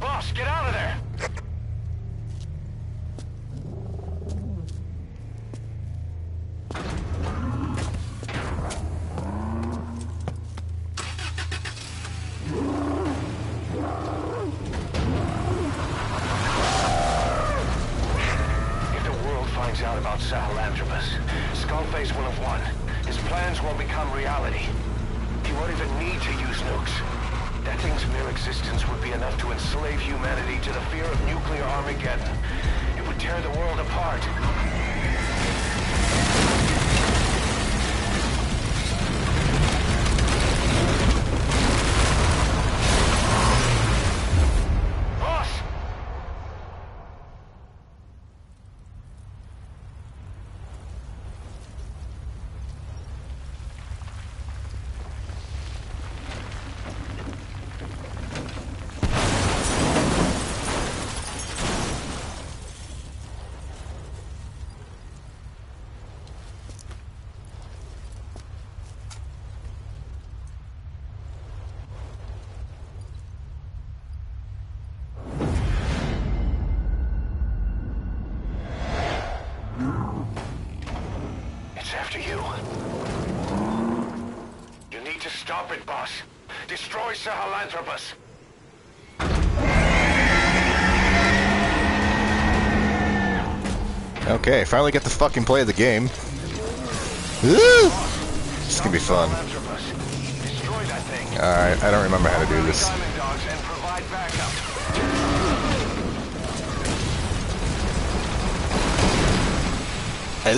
Boss, get out of there! Out about Sahelanthropus, Skullface will have won. His plans won't become reality. He won't even need to use nukes. That thing's mere existence would be enough to enslave humanity to the fear of nuclear Armageddon. It would tear the world apart. After you. You need to stop it, boss. Destroy Sahelanthropus. Okay, finally get to fucking play the game. Woo! This is gonna be fun. Alright, I don't remember how to do this. I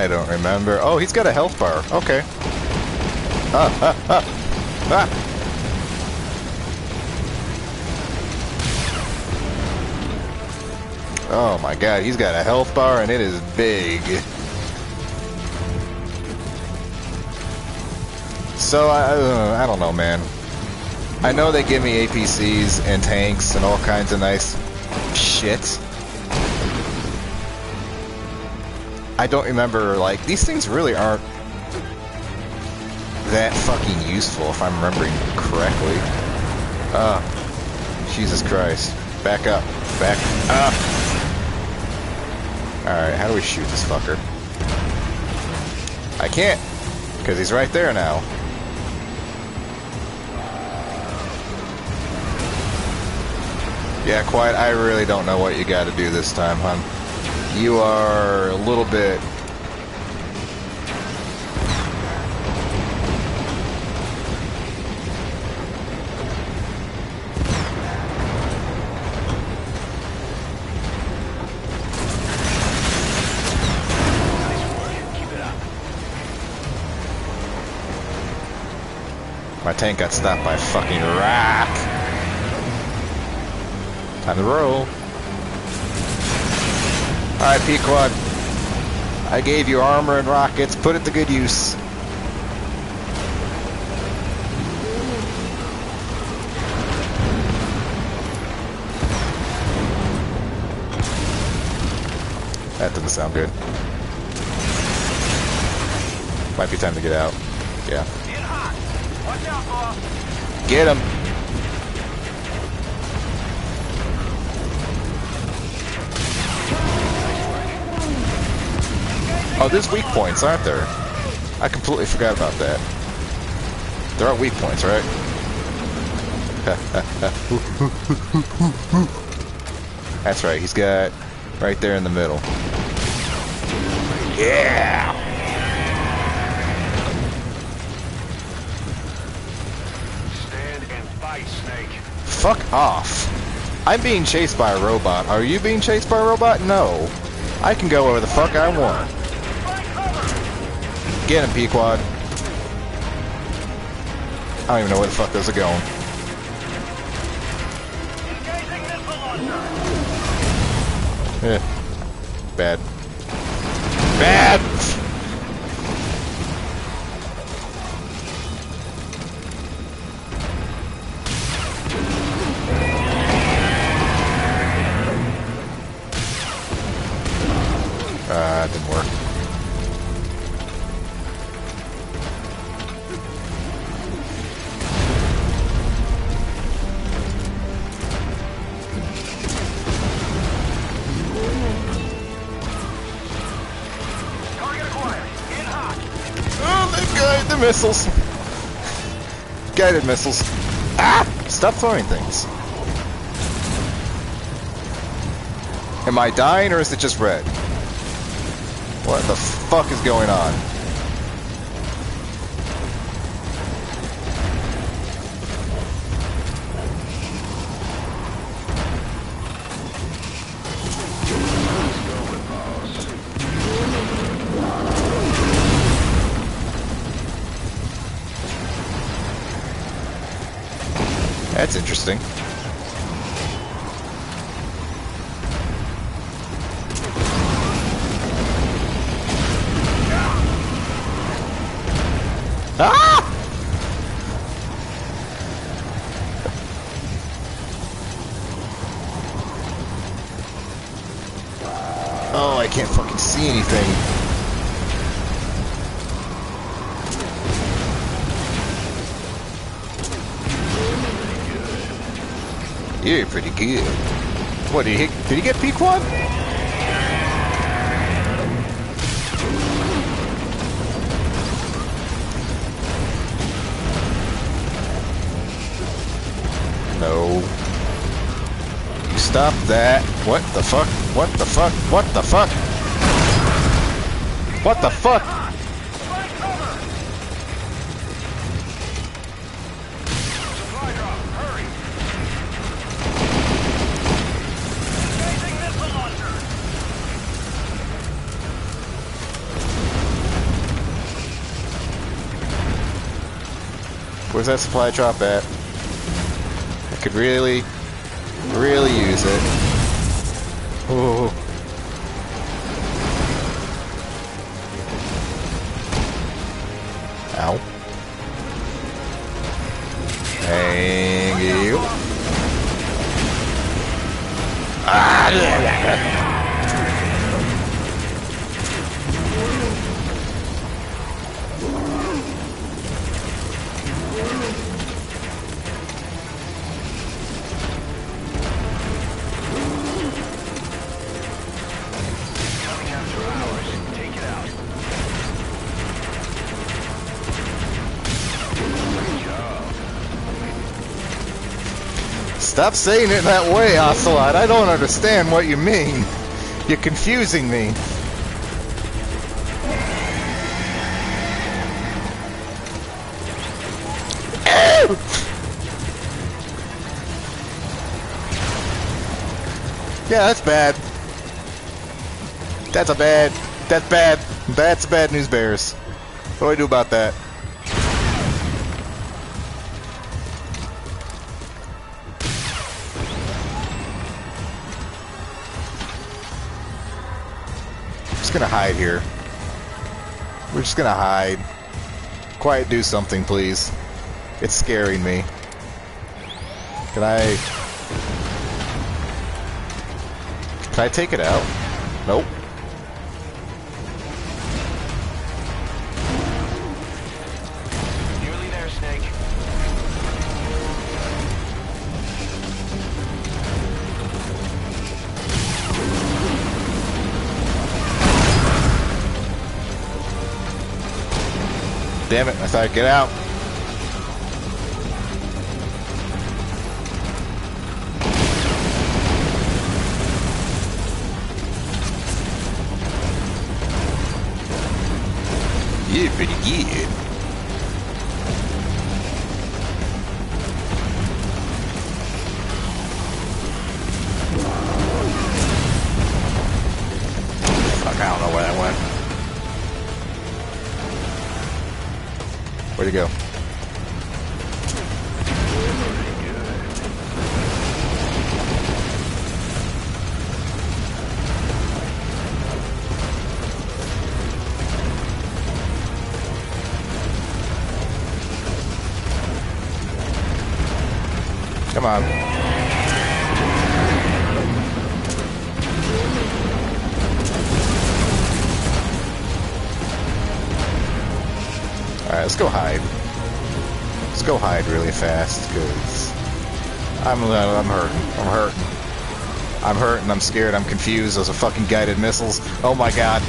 don't remember. Oh, he's got a health bar. Okay. Oh my god, he's got a health bar and it is big. So, I don't know, man. I know they give me APCs and tanks and all kinds of nice shit. I don't remember, like, these things really aren't that fucking useful if I'm remembering correctly. Jesus Christ. Back up. Back up. Alright, how do we shoot this fucker? I can't, because he's right there now. Yeah, Quiet, I really don't know what you gotta do this time, hon. You are a little bit... My tank got stopped by a fucking rock. Time to roll. Alright, Pequod. I gave you armor and rockets. Put it to good use. That doesn't sound good. Might be time to get out. Yeah. Watch out, boss. Get him. Oh, there's weak points, aren't there? I completely forgot about that. There are weak points, right? That's right, he's got right there in the middle. Yeah! fuck off. I'm being chased by a robot. Are you being chased by a robot? No. I can go where the fuck I want. Get him, Pequod. I don't even know where the fuck those are going. Bad. Bad! Didn't work. Oh, the missiles! Guided missiles. Ah! Stop throwing things. Am I dying or is it just red? What the fuck is going on? That's interesting. Ah! Oh, I can't fucking see anything. You're pretty good. What, did he get Pequod? No. You stop that. What the fuck? What the fuck? What the fuck? What the fuck? Where's that supply drop at? I could really use it. Oh. Ow. Thank you. Ah! Stop saying it that way, Ocelot. I don't understand what you mean. You're confusing me. Yeah, that's bad. That's bad. That's bad news bears. What do I do about that? Gonna hide here. We're just gonna hide. Quiet, do something, please. It's scaring me. Can I take it out? Nope. Nearly there, Snake. Damn it, I thought I'd get out. You're pretty good. Where'd he go? Come on. Alright, let's go hide. Let's go hide really fast, because I'm hurting. I'm hurting. I'm hurting, I'm scared, I'm confused. Those are fucking guided missiles. Oh my god.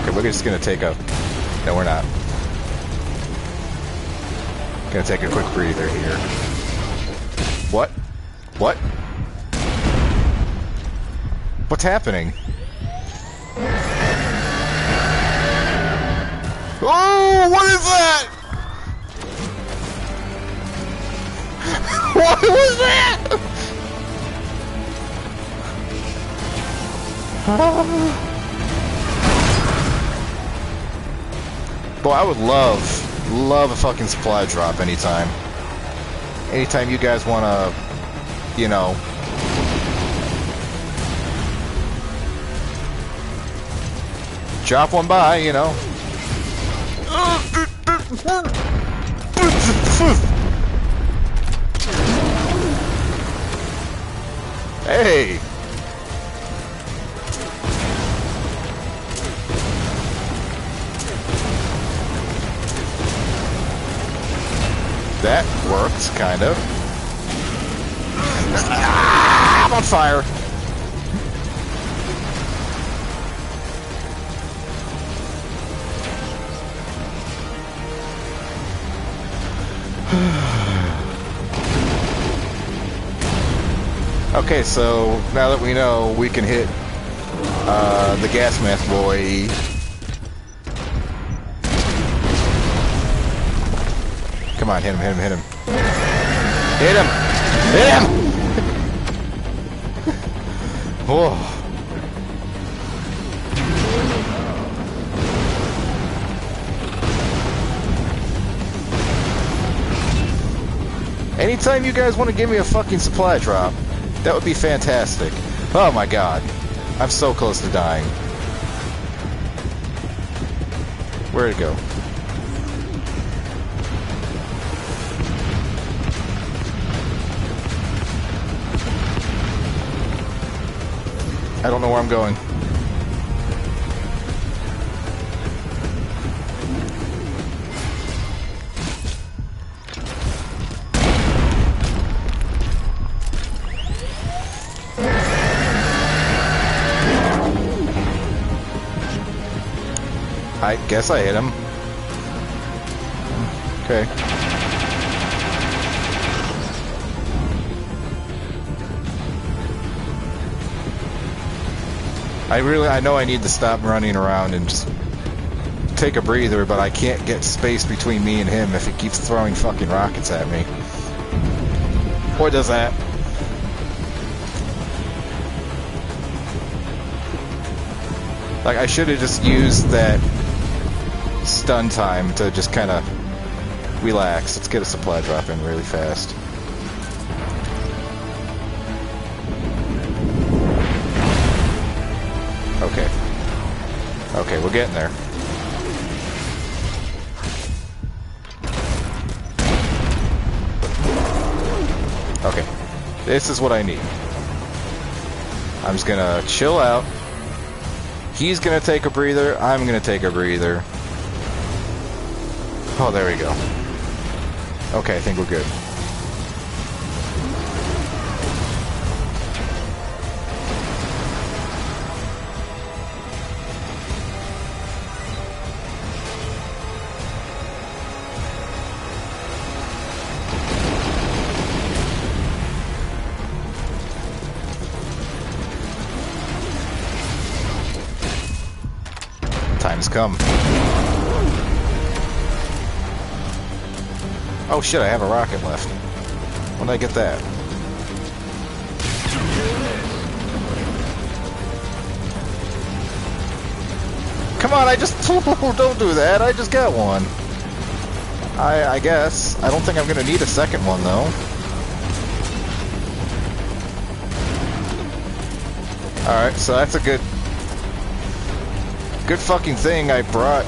Okay, we're just gonna take a... No, we're not. Gonna take a quick breather here. What? What? What's happening? Oh, what is that? What was that? Boy, I would love a fucking supply drop anytime. Anytime you guys wanna, you know, drop one by, you know. Hey! That works, kind of. Ah, I'm on fire! Okay, so now that we know, we can hit the gas mask boy. Come on, hit him, hit him, hit him. Hit him! Hit him! Whoa. Anytime you guys want to give me a fucking supply drop, that would be fantastic. Oh my god. I'm so close to dying. Where'd it go? I don't know where I'm going. I guess I hit him. Okay. I know I need to stop running around and just take a breather, but I can't get space between me and him if he keeps throwing fucking rockets at me. Or does that? Like, I should have just used that stun time to just kind of relax. Let's get a supply drop in really fast. Okay. Okay, we're getting there. Okay. This is what I need. I'm just gonna chill out. He's gonna take a breather. I'm gonna take a breather. Oh, there we go. Okay, I think we're good. Time's come. Oh shit, I have a rocket left. When did I get that? Come on, I just... Don't do that, I just got one. I guess. I don't think I'm gonna need a second one, though. Alright, so that's a good... Good fucking thing I brought.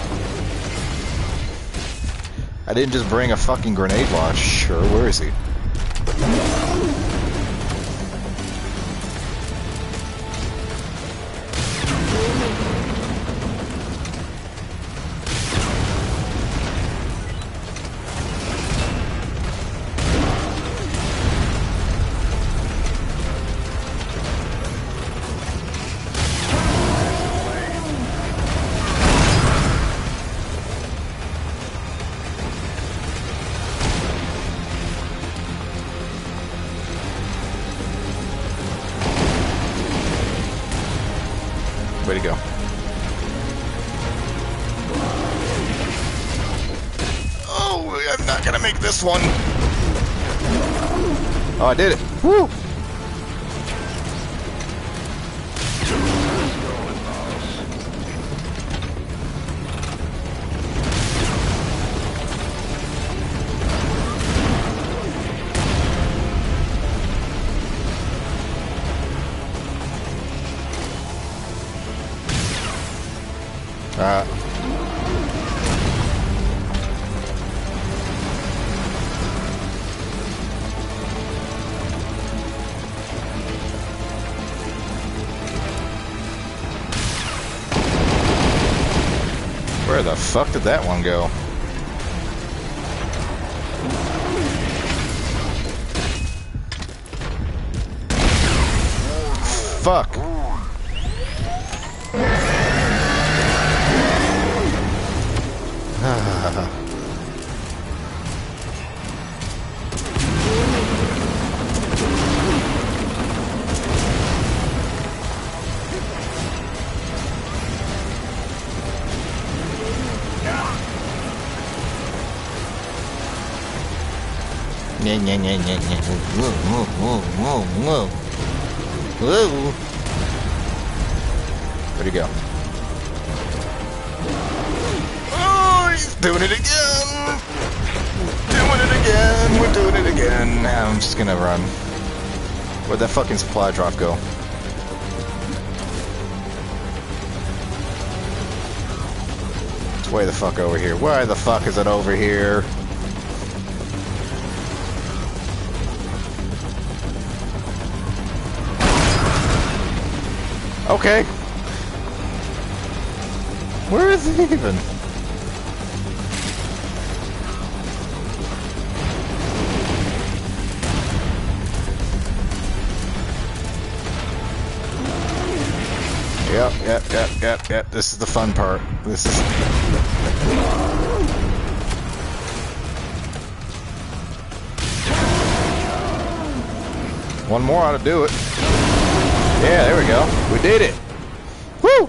I didn't just bring a fucking grenade launch. Sure, where is he? Way to go. Oh, I'm not gonna make this one. Oh, I did it. Woo! Where the fuck did that one go? Fuck. Where'd he go? Oh, he's doing it again! Doing it again! We're doing it again! Now I'm just gonna run. Where'd that fucking supply drop go? It's way the fuck over here. Why the fuck is it over here? Okay. Where is he even? Yep. This is the fun part. This is... One more ought to do it. Yeah, there we go. We did it. Woo!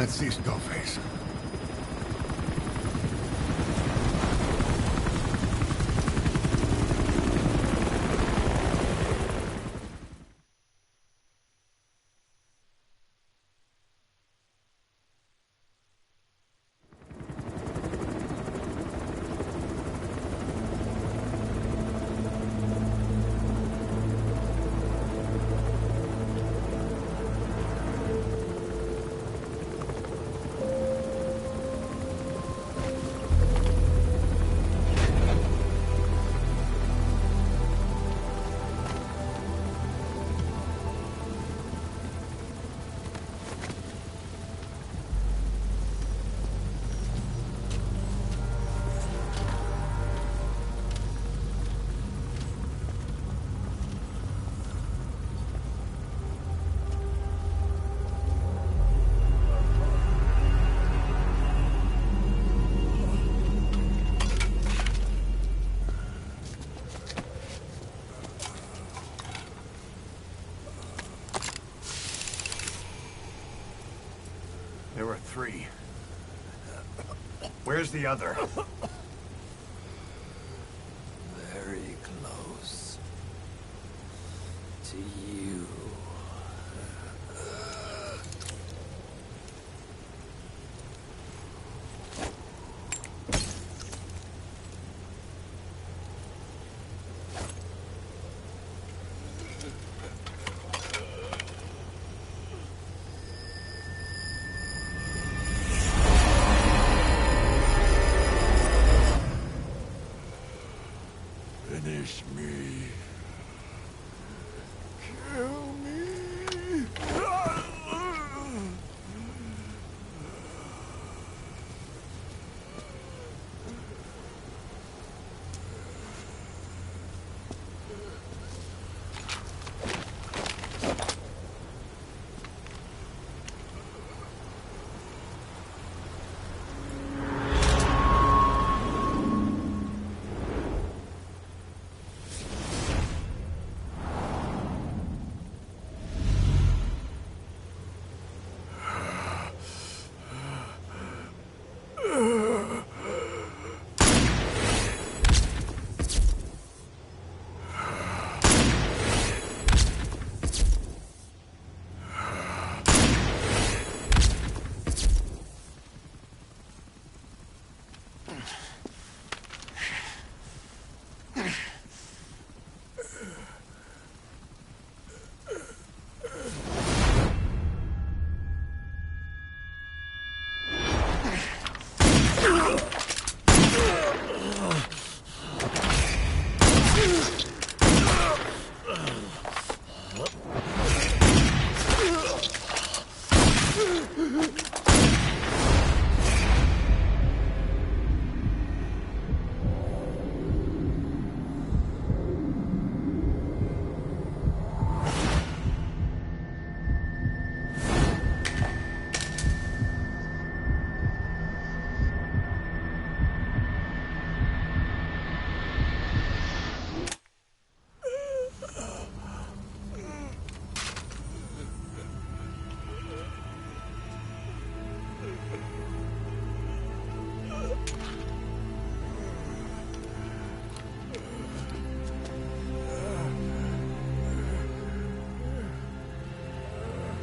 Let's see Skullface. There were 3. Where's the other? Very close to you. Finish me. Kill me.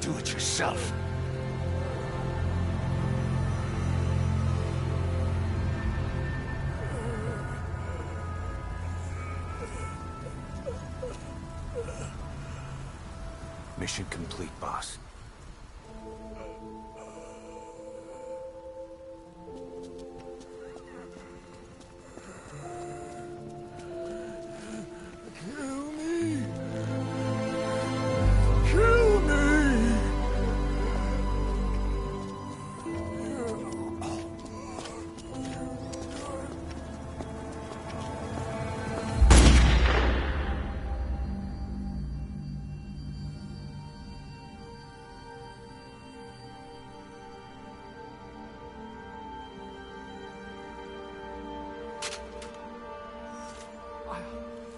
Do it yourself. Mission complete, boss. Kill me. Kill me.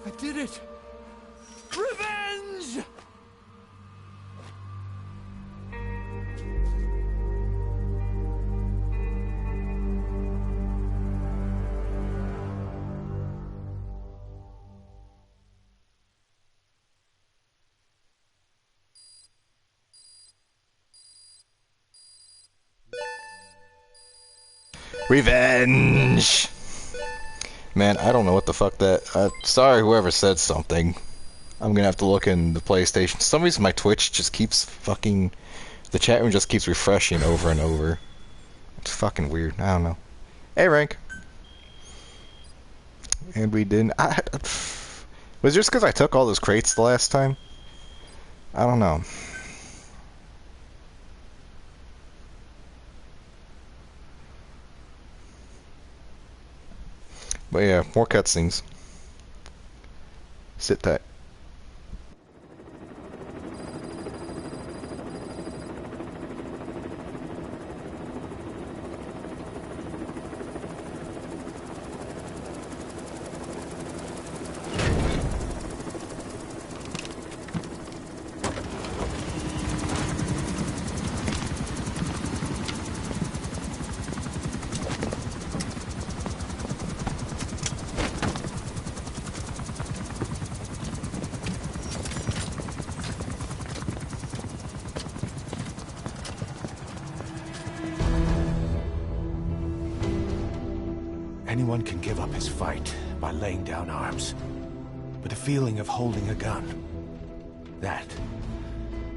I did it! Revenge! Revenge! Man, I don't know what the fuck that... sorry whoever said something. I'm gonna have to look in the PlayStation. For some reason my Twitch just keeps fucking... The chat room just keeps refreshing over and over. It's fucking weird. I don't know. Hey, Rank. And we didn't... was it just because I took all those crates the last time? I don't know. But yeah, more cutscenes. Sit tight. Anyone can give up his fight by laying down arms. But the feeling of holding a gun, that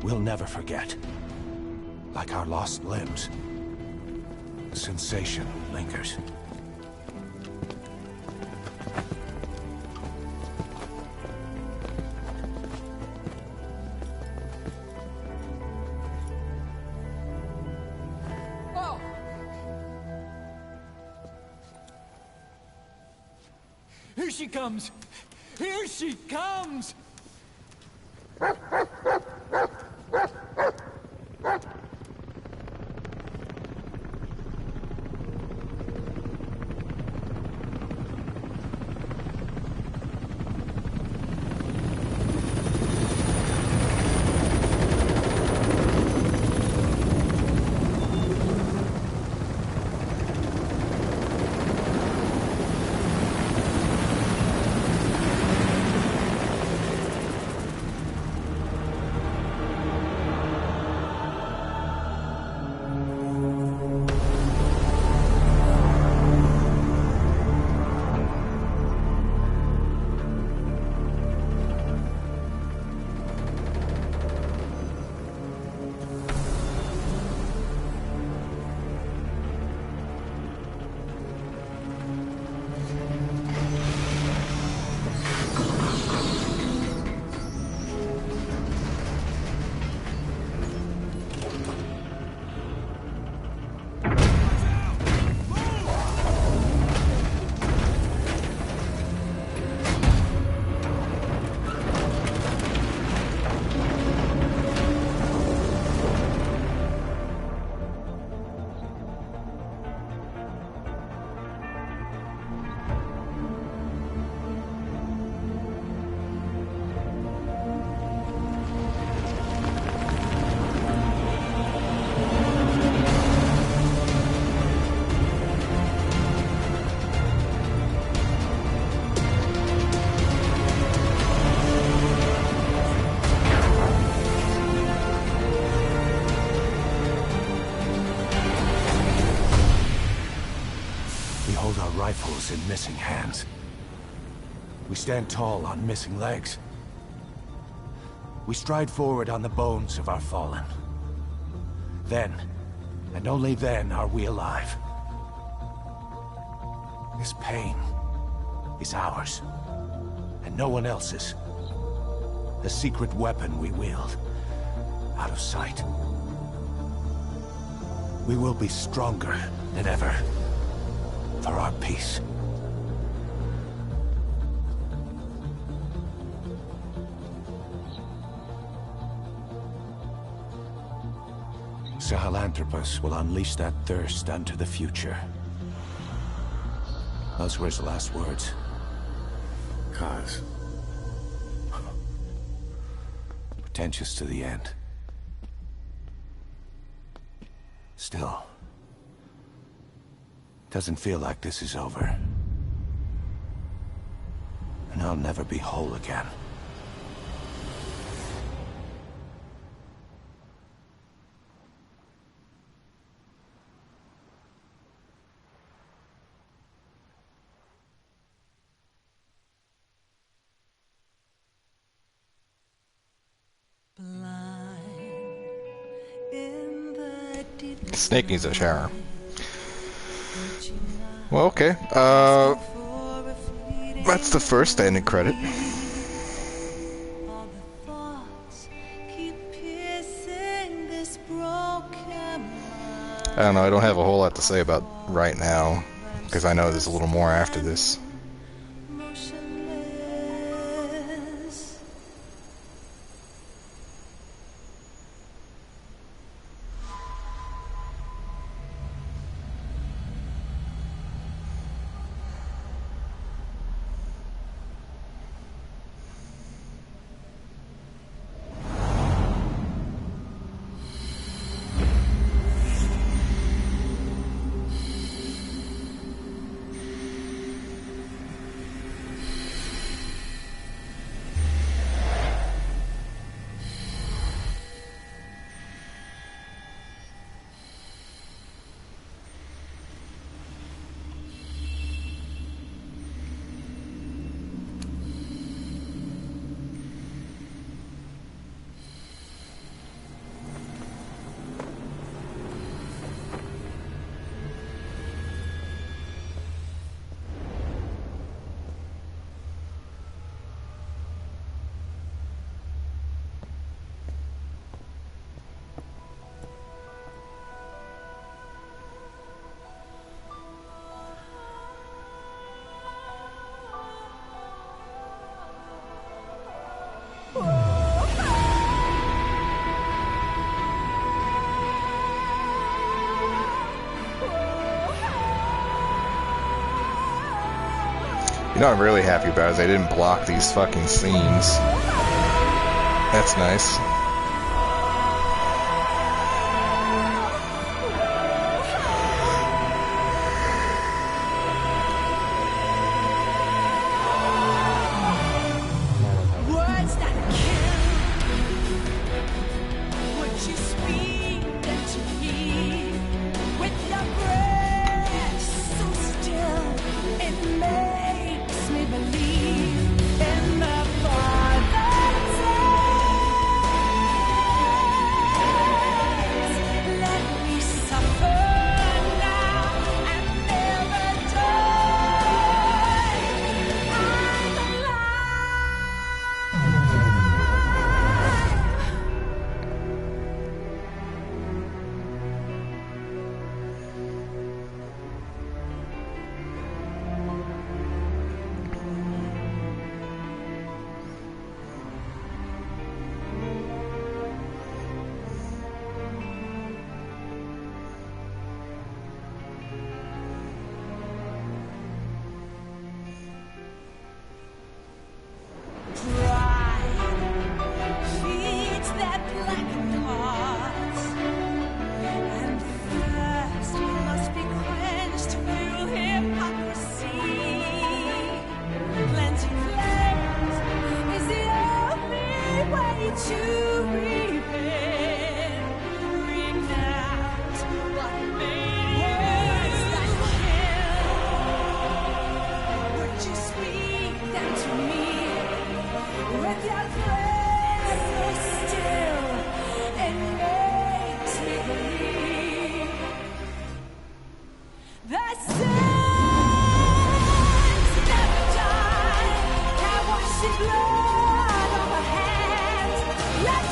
we'll never forget. Like our lost limbs. The sensation lingers. Here she comes! Here she comes! Rifles in missing hands. We stand tall on missing legs. We stride forward on the bones of our fallen. Then, and only then, are we alive. This pain is ours, and no one else's. A secret weapon we wield, out of sight. We will be stronger than ever. For our peace. Sahelanthropus will unleash that thirst unto the future. Those were his last words. Cause. Pretentious to the end. Still. Doesn't feel like this is over. And I'll never be whole again. Snake needs a shower. Well, okay. That's the first ending credit. I don't know, I don't have a whole lot to say about right now, because I know there's a little more after this. You know what I'm really happy about is I didn't block these fucking scenes. That's nice. Words that kill. Would you speak them to me? With your breath so still, it makes me believe in the Father's eyes. Let me suffer now and never die. I'm feeds their blackened hearts, and thirst must be quenched through hypocrisy. Cleansing flames is the only way to repent. Renounce what made you kill. Would you speak them to me? With your breath so still, it makes me believe the sins never die. Can wash in blood on my hands. Let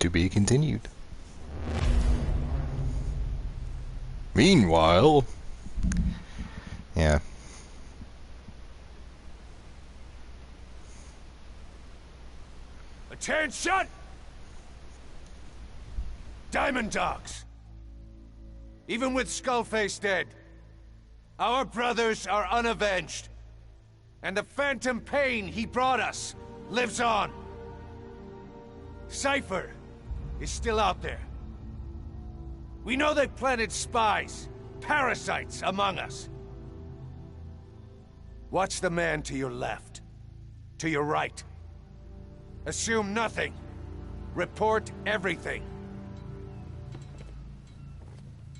To be continued. Meanwhile, yeah. Attention! Diamond Dogs! Even with Skullface dead, our brothers are unavenged. And the phantom pain he brought us lives on. Cypher is still out there. We know they've planted spies, parasites among us. Watch the man to your left, to your right. Assume nothing. Report everything.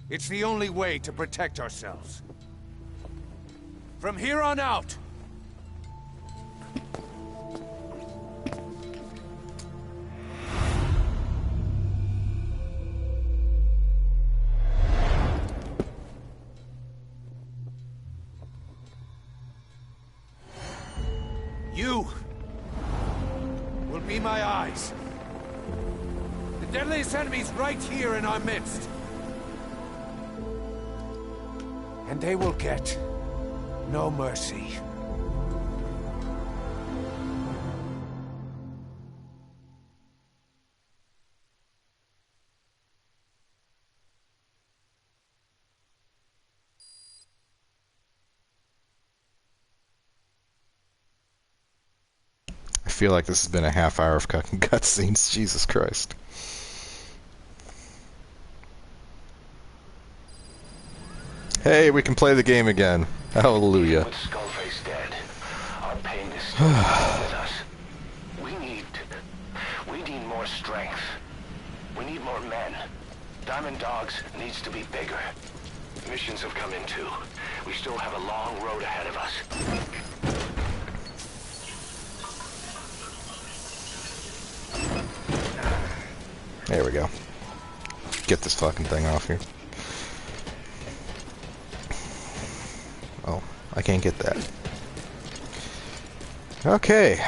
It's the only way to protect ourselves. From here on out, you will be my eyes. The deadliest enemy's right here in our midst. And they will get no mercy. I feel like this has been a half hour of cutscenes. Jesus Christ. Hey, we can play the game again. Hallelujah. With Skullface dead, our pain is still with us. We need more strength. We need more men. Diamond Dogs needs to be bigger. Missions have come in too. We still have a long road ahead of us. There we go. Get this fucking thing off here. Oh, I can't get that. Okay.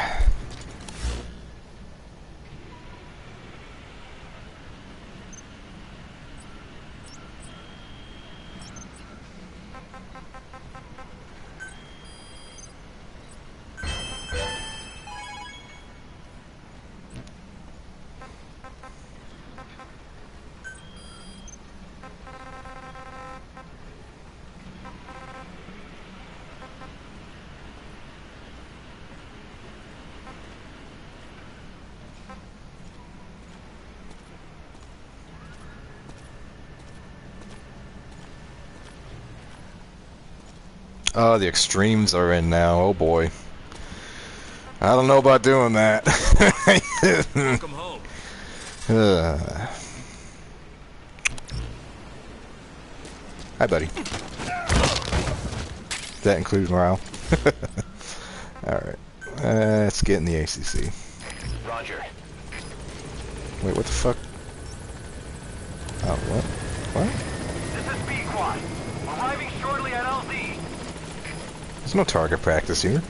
Oh, the extremes are in now. Oh boy. I don't know about doing that. Welcome home. Hi, buddy. Does that include morale? Alright. Let's get in the ACC. Roger. Wait, what the fuck? Oh, what? What? This is B-Quad. Arriving shortly at LZ. There's no target practice here.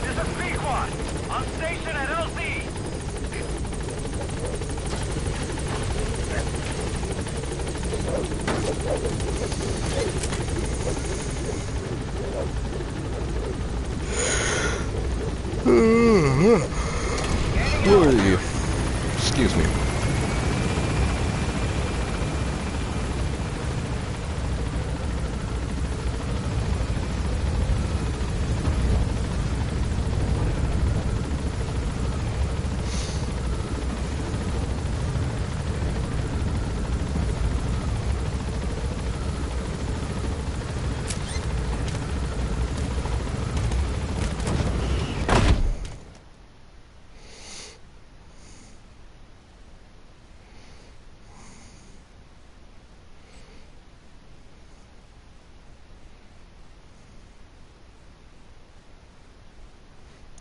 This is B-Quad. On station at LZ. Who are you? Excuse me.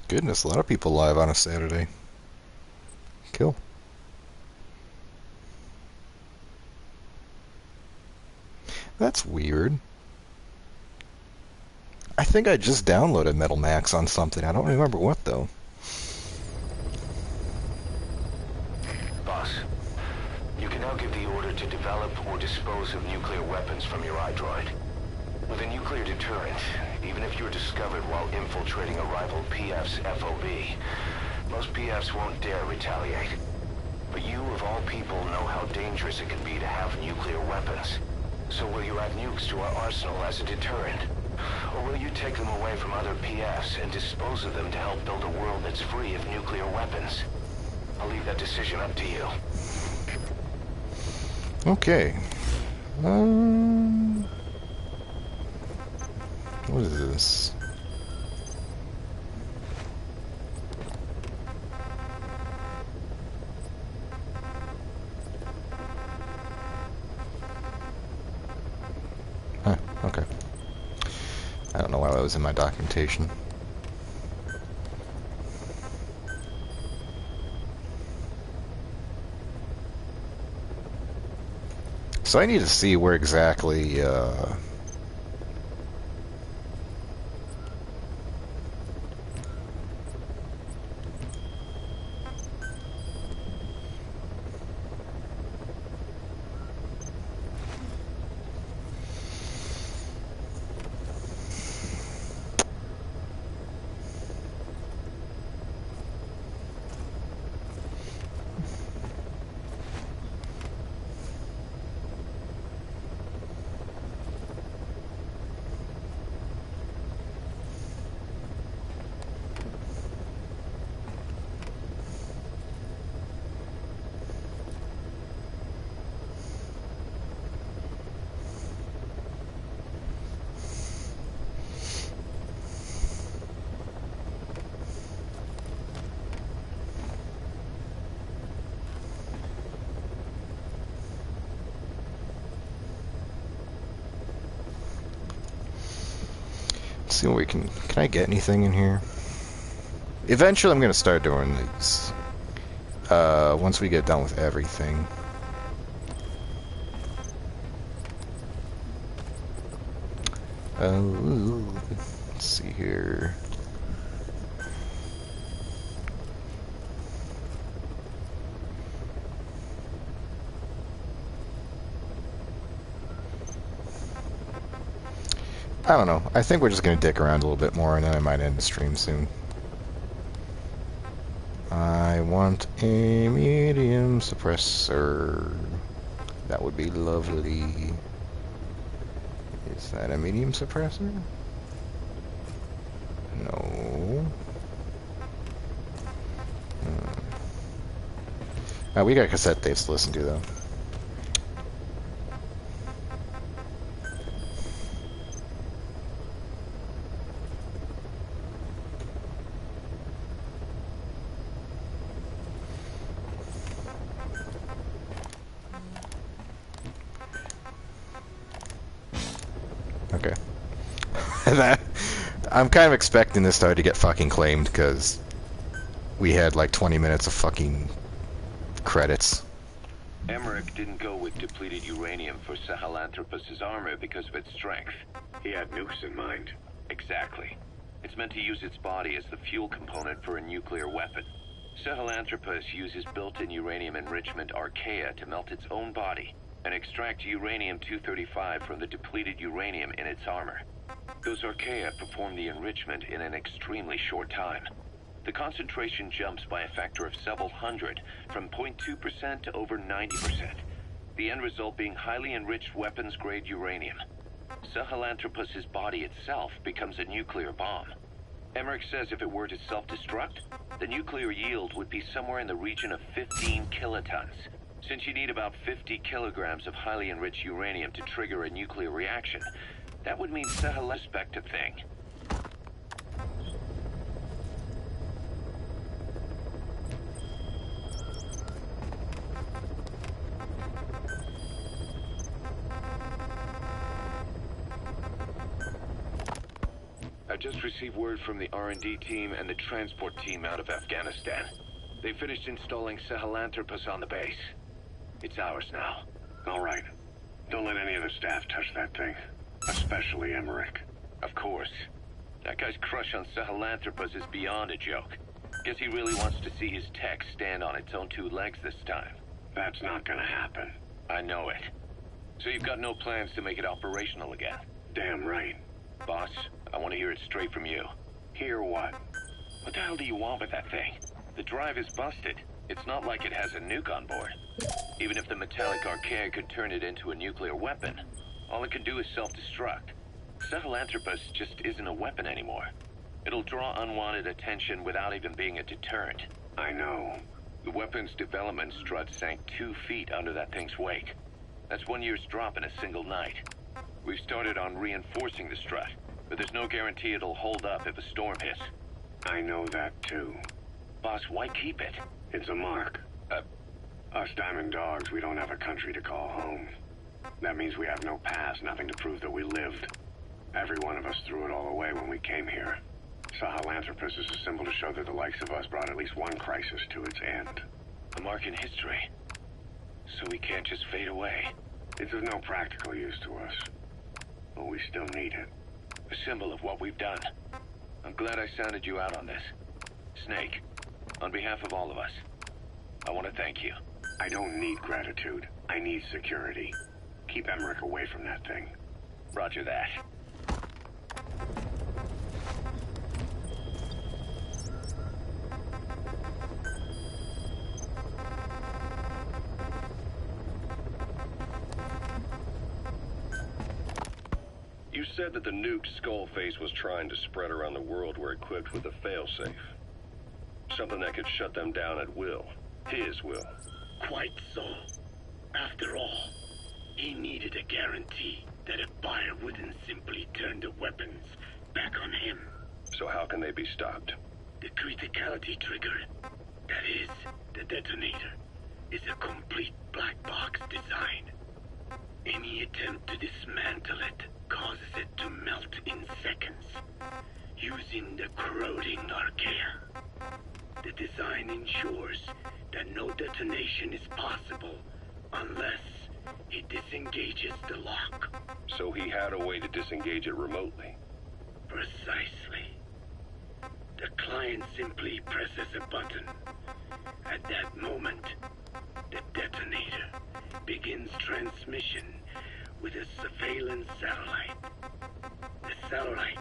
Goodness, a lot of people live on a Saturday. Kill. That's weird. I think I just downloaded Metal Max on something. I don't remember what, though. Boss, you can now give the order to develop or dispose of nuclear weapons from your iDroid. With a nuclear deterrent, even if you're discovered while infiltrating a rival PF's FOB, most PFs won't dare retaliate. But you, of all people, know how dangerous it can be to have nuclear weapons. So will you add nukes to our arsenal as a deterrent? Or will you take them away from other PFs and dispose of them to help build a world that's free of nuclear weapons? I'll leave that decision up to you. Okay. What is this? Huh, okay. I don't know why that was in my documentation. So I need to see where exactly, see what we can... Can I get anything in here? Eventually I'm going to start doing these. Once we get done with everything. Let's see here. I don't know. I think we're just going to dick around a little bit more, and then I might end the stream soon. I want a medium suppressor. That would be lovely. Is that a medium suppressor? No. We got cassette tapes to listen to, though. Okay. I'm kind of expecting this to get fucking claimed, because we had like 20 minutes of fucking credits. Emmerich didn't go with depleted uranium for Sahelanthropus' armor because of its strength. He had nukes in mind. Exactly. It's meant to use its body as the fuel component for a nuclear weapon. Sahelanthropus uses built-in uranium enrichment archaea to melt its own body and extract uranium-235 from the depleted uranium in its armor. Those archaea perform the enrichment in an extremely short time. The concentration jumps by a factor of several hundred, from 0.2% to over 90%. The end result being highly enriched weapons-grade uranium. Sahelanthropus' body itself becomes a nuclear bomb. Emmerich says if it were to self-destruct, the nuclear yield would be somewhere in the region of 15 kilotons. Since you need about 50 kilograms of highly enriched uranium to trigger a nuclear reaction, that would mean Sahelanthropus a thing. I just received word from the R&D team and the transport team out of Afghanistan. They finished installing Sahelanthropus on the base. It's ours now. All right. Don't let any of the staff touch that thing. Especially Emmerich. Of course. That guy's crush on Sahelanthropus is beyond a joke. Guess he really wants to see his tech stand on its own two legs this time. That's not gonna happen. I know it. So you've got no plans to make it operational again? Damn right. Boss, I want to hear it straight from you. Hear what? What the hell do you want with that thing? The drive is busted. It's not like it has a nuke on board. Even if the metallic archaea could turn it into a nuclear weapon, all it can do is self-destruct. Sahelanthropus just isn't a weapon anymore. It'll draw unwanted attention without even being a deterrent. I know. The weapon's development strut sank 2 feet under that thing's weight. That's 1 year's drop in a single night. We've started on reinforcing the strut, but there's no guarantee it'll hold up if a storm hits. I know that too. Boss, why keep it? It's a mark. Us diamond dogs, we don't have a country to call home. That means we have no past, nothing to prove that we lived. Every one of us threw it all away when we came here. Sahelanthropus is a symbol to show that the likes of us brought at least one crisis to its end. A mark in history. So we can't just fade away. It's of no practical use to us. But we still need it. A symbol of what we've done. I'm glad I sounded you out on this. Snake, on behalf of all of us, I want to thank you. I don't need gratitude. I need security. Keep Emmerich away from that thing. Roger that. You said that the nuked Skullface was trying to spread around the world were equipped with a failsafe. Something that could shut them down at will. His will. Quite so. After all, he needed a guarantee that a buyer wouldn't simply turn the weapons back on him. So how can they be stopped? The criticality trigger, that is, the detonator, is a complete black box design. Any attempt to dismantle it causes it to melt in seconds. using the corroding archaea. The design ensures that no detonation is possible unless he disengages the lock. So he had a way to disengage it remotely. Precisely. The client simply presses a button. At that moment, the detonator begins transmission with a surveillance satellite. The satellite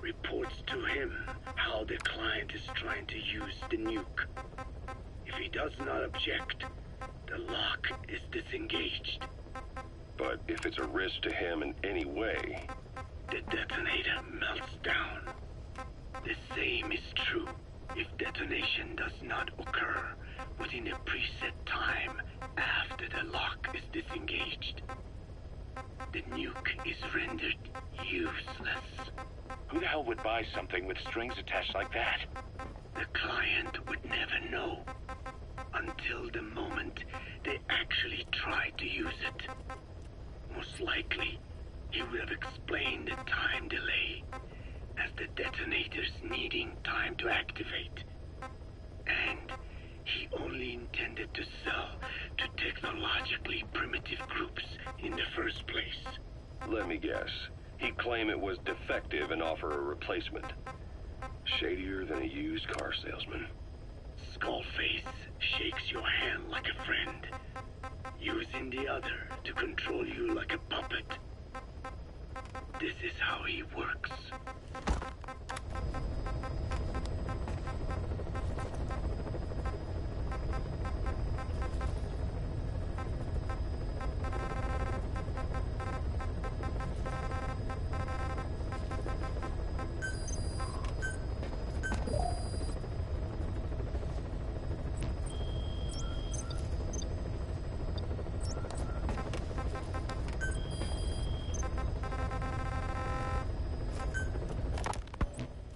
reports to him how the client is trying to use the nuke. If he does not object, the lock is disengaged. But if it's a risk to him in any way... The detonator melts down. The same is true if detonation does not occur within a preset time after the lock is disengaged. The nuke is rendered useless. Who the hell would buy something with strings attached like that? The client would never know until the moment they actually try to use it. Most likely, he would have explained the time delay as the detonators needing time to activate. And he only intended to sell to technologically primitive groups in the first place. Let me guess. He'd claim it was defective and offer a replacement. Shadier than a used car salesman. Skullface shakes your hand like a friend, using the other to control you like a puppet. This is how he works.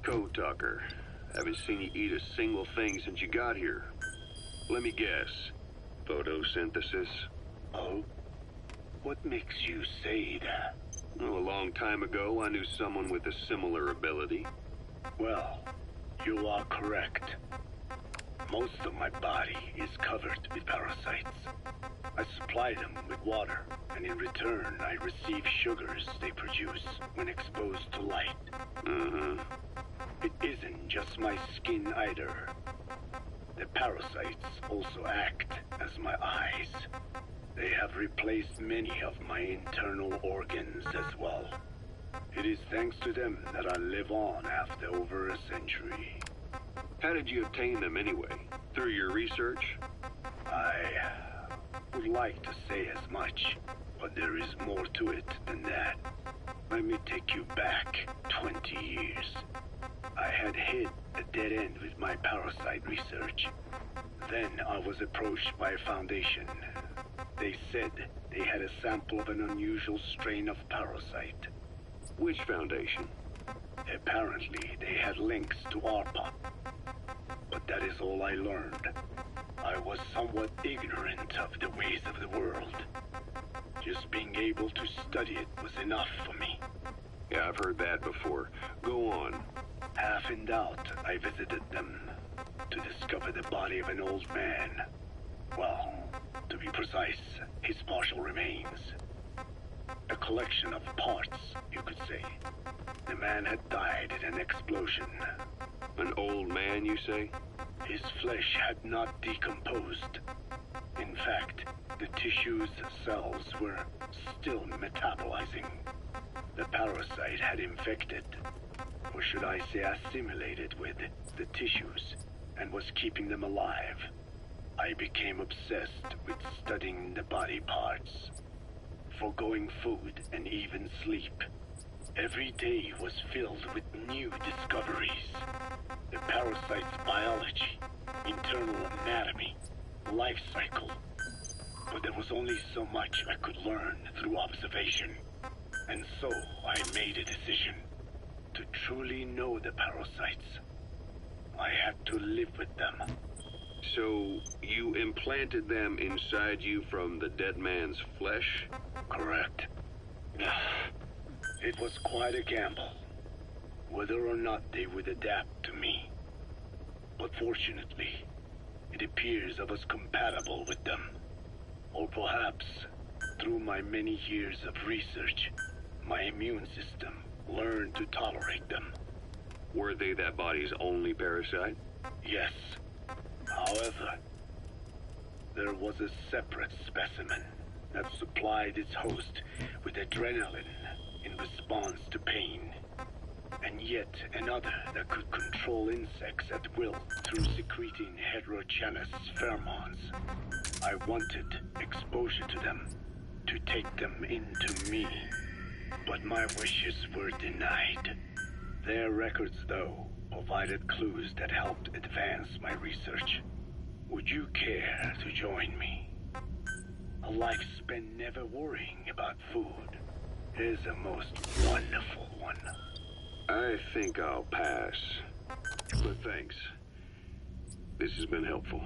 Code Talker. Haven't seen you eat a single thing since you got here. Let me guess. Photosynthesis? Oh? What makes you say that? Well, a long time ago, I knew someone with a similar ability. Well, you are correct. Most of my body is covered with parasites. I supply them with water, and in return, I receive sugars they produce when exposed to light. It isn't just my skin either. The parasites also act as my eyes. They have replaced many of my internal organs as well. It is thanks to them that I live on after over a century. How did you obtain them anyway? Through your research? I would like to say as much, but there is more to it than that. Let me take you back 20 years. I had hit a dead end with my parasite research. Then I was approached by a foundation. They said they had a sample of an unusual strain of parasite. Which foundation? Apparently, they had links to ARPA. But that is all I learned. I was somewhat ignorant of the ways of the world. Just being able to study it was enough for me. Yeah, I've heard that before. Go on. Half in doubt, I visited them to discover the body of an old man. Well, to be precise, his partial remains. A collection of parts, you could say. The man had died in an explosion. An old man, you say? His flesh had not decomposed. In fact, the tissue's cells were still metabolizing. The parasite had infected, or should I say assimilated with, the tissues, and was keeping them alive. I became obsessed with studying the body parts, foregoing food and even sleep. Every day was filled with new discoveries. The parasite's biology, internal anatomy, life cycle. But there was only so much I could learn through observation. And so I made a decision. To truly know the parasites, I had to live with them. So, you implanted them inside you from the dead man's flesh? Correct. It was quite a gamble. whether or not they would adapt to me. But fortunately, it appears I was compatible with them. Or perhaps, through my many years of research, my immune system learned to tolerate them. Were they that body's only parasite? Yes. However, there was a separate specimen that supplied its host with adrenaline in response to pain. And yet another that could control insects at will through secreting heterogeneous pheromones. I wanted exposure to them, to take them into me. But my wishes were denied. Their records, though, provided clues that helped advance my research. Would you care to join me? A life spent never worrying about food is a most wonderful one. I think I'll pass. But thanks. This has been helpful.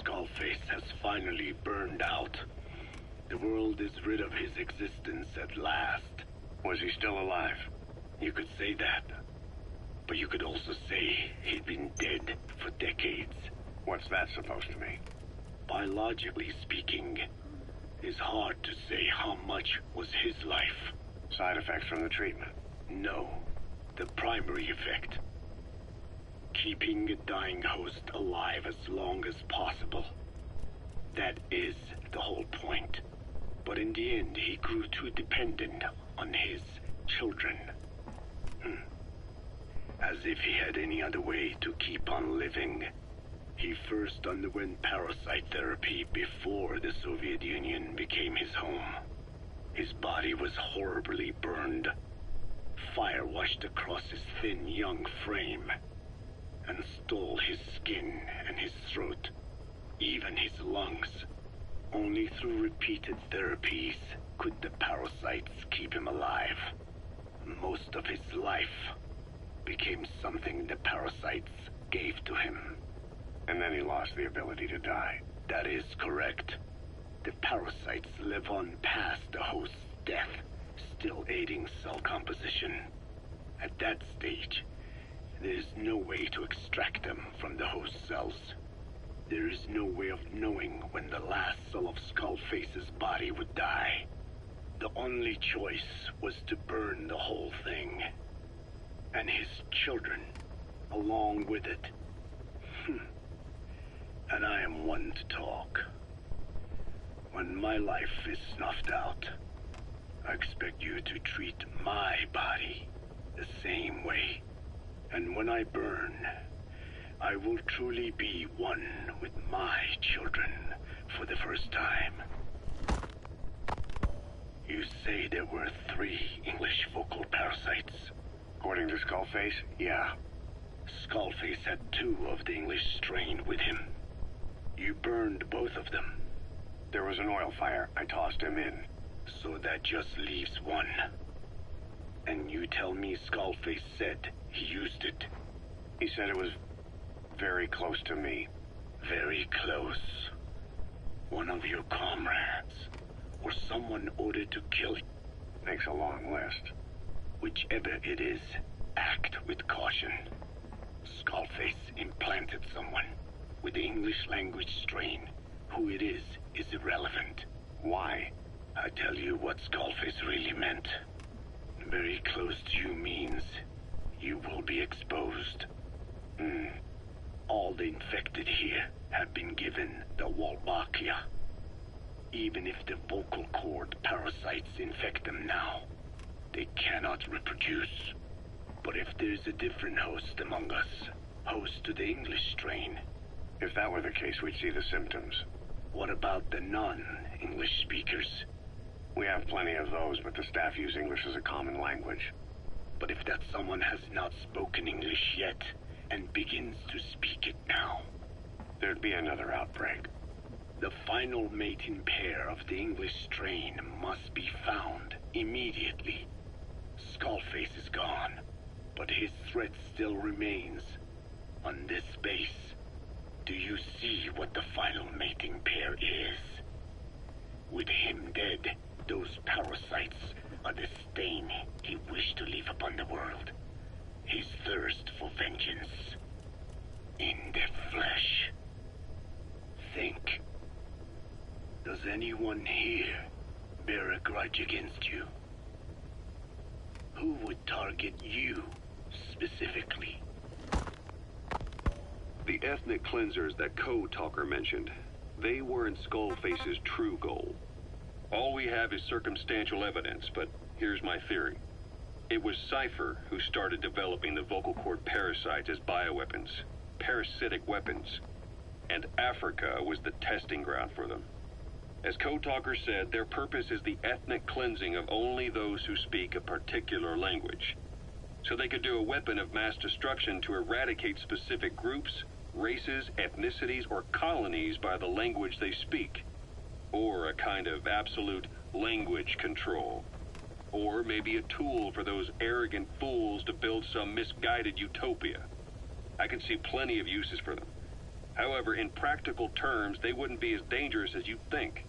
Skullface has finally burned out. The world is rid of his existence at last. Was he still alive? You could say that. But you could also say he'd been dead for decades. What's that supposed to mean? Biologically speaking, it's hard to say how much was his life. Side effects from the treatment? No. The primary effect. Keeping a dying host alive as long as possible. That is the whole point. But in the end, he grew too dependent on his children. As if he had any other way to keep on living. He first underwent parasite therapy before the Soviet Union became his home. His body was horribly burned. Fire washed across his thin young frame and stole his skin and his throat, even his lungs. Only through repeated therapies could the parasites keep him alive. Most of his life became something the parasites gave to him. And then he lost the ability to die. That is correct. The parasites live on past the host's death, still aiding cell composition. At that stage, there is no way to extract them from the host cells. There is no way of knowing when the last cell of Skullface's body would die. The only choice was to burn the whole thing. And his children, along with it. And I am one to talk. When my life is snuffed out, I expect you to treat my body the same way. And when I burn, I will truly be one with my children for the first time. You say there were 3 English vocal parasites. According to Skullface, yeah. Skullface had 2 of the English strain with him. You burned both of them. There was an oil fire. I tossed him in. So that just leaves 1. And you tell me Skullface said he used it. He said it was very close to me. Very close. One of your comrades, or someone ordered to kill you. Makes a long list. Whichever it is, act with caution. Skullface implanted someone with the English language strain. Who it is irrelevant. Why? I tell you what Skullface really meant. Very close to you means you will be exposed. All the infected here have been given the Wolbachia. Even if the vocal cord parasites infect them now, they cannot reproduce. But if there's a different host among us, host to the English strain. If that were the case, we'd see the symptoms. What about the non-English speakers? We have plenty of those, but the staff use English as a common language. But if that someone has not spoken English yet, and begins to speak it now, there'd be another outbreak. The final mating pair of the English strain must be found immediately. Skullface is gone, but his threat still remains. On this base, do you see what the final mating pair is? With him dead, those parasites are the stain he wished to leave upon the world. His thirst for vengeance. In the flesh. Think. Does anyone here bear a grudge against you? Who would target you, specifically? The ethnic cleansers that Code Talker mentioned, they weren't Skullface's true goal. All we have is circumstantial evidence, but here's my theory. It was Cypher who started developing the vocal cord parasites as bioweapons, parasitic weapons, and Africa was the testing ground for them. As Code Talker said, their purpose is the ethnic cleansing of only those who speak a particular language. So they could do a weapon of mass destruction to eradicate specific groups, races, ethnicities, or colonies by the language they speak. Or a kind of absolute language control. Or maybe a tool for those arrogant fools to build some misguided utopia. I can see plenty of uses for them. However, in practical terms, they wouldn't be as dangerous as you think.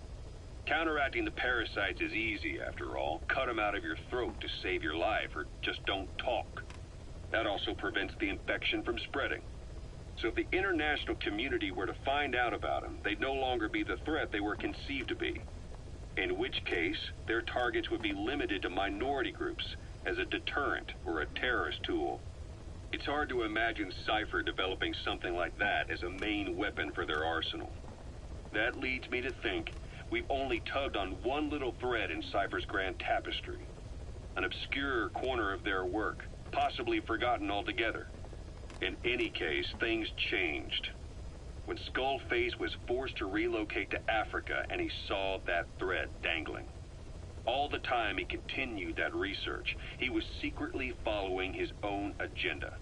Counteracting the parasites is easy, after all. Cut them out of your throat to save your life, or just don't talk. That also prevents the infection from spreading. So if the international community were to find out about them, they'd no longer be the threat they were conceived to be. In which case, their targets would be limited to minority groups as a deterrent or a terrorist tool. It's hard to imagine Cypher developing something like that as a main weapon for their arsenal. That leads me to think we've only tugged on one little thread in Cypher's grand tapestry. An obscure corner of their work, possibly forgotten altogether. In any case, things changed. When Skullface was forced to relocate to Africa and he saw that thread dangling. All the time he continued that research, he was secretly following his own agenda.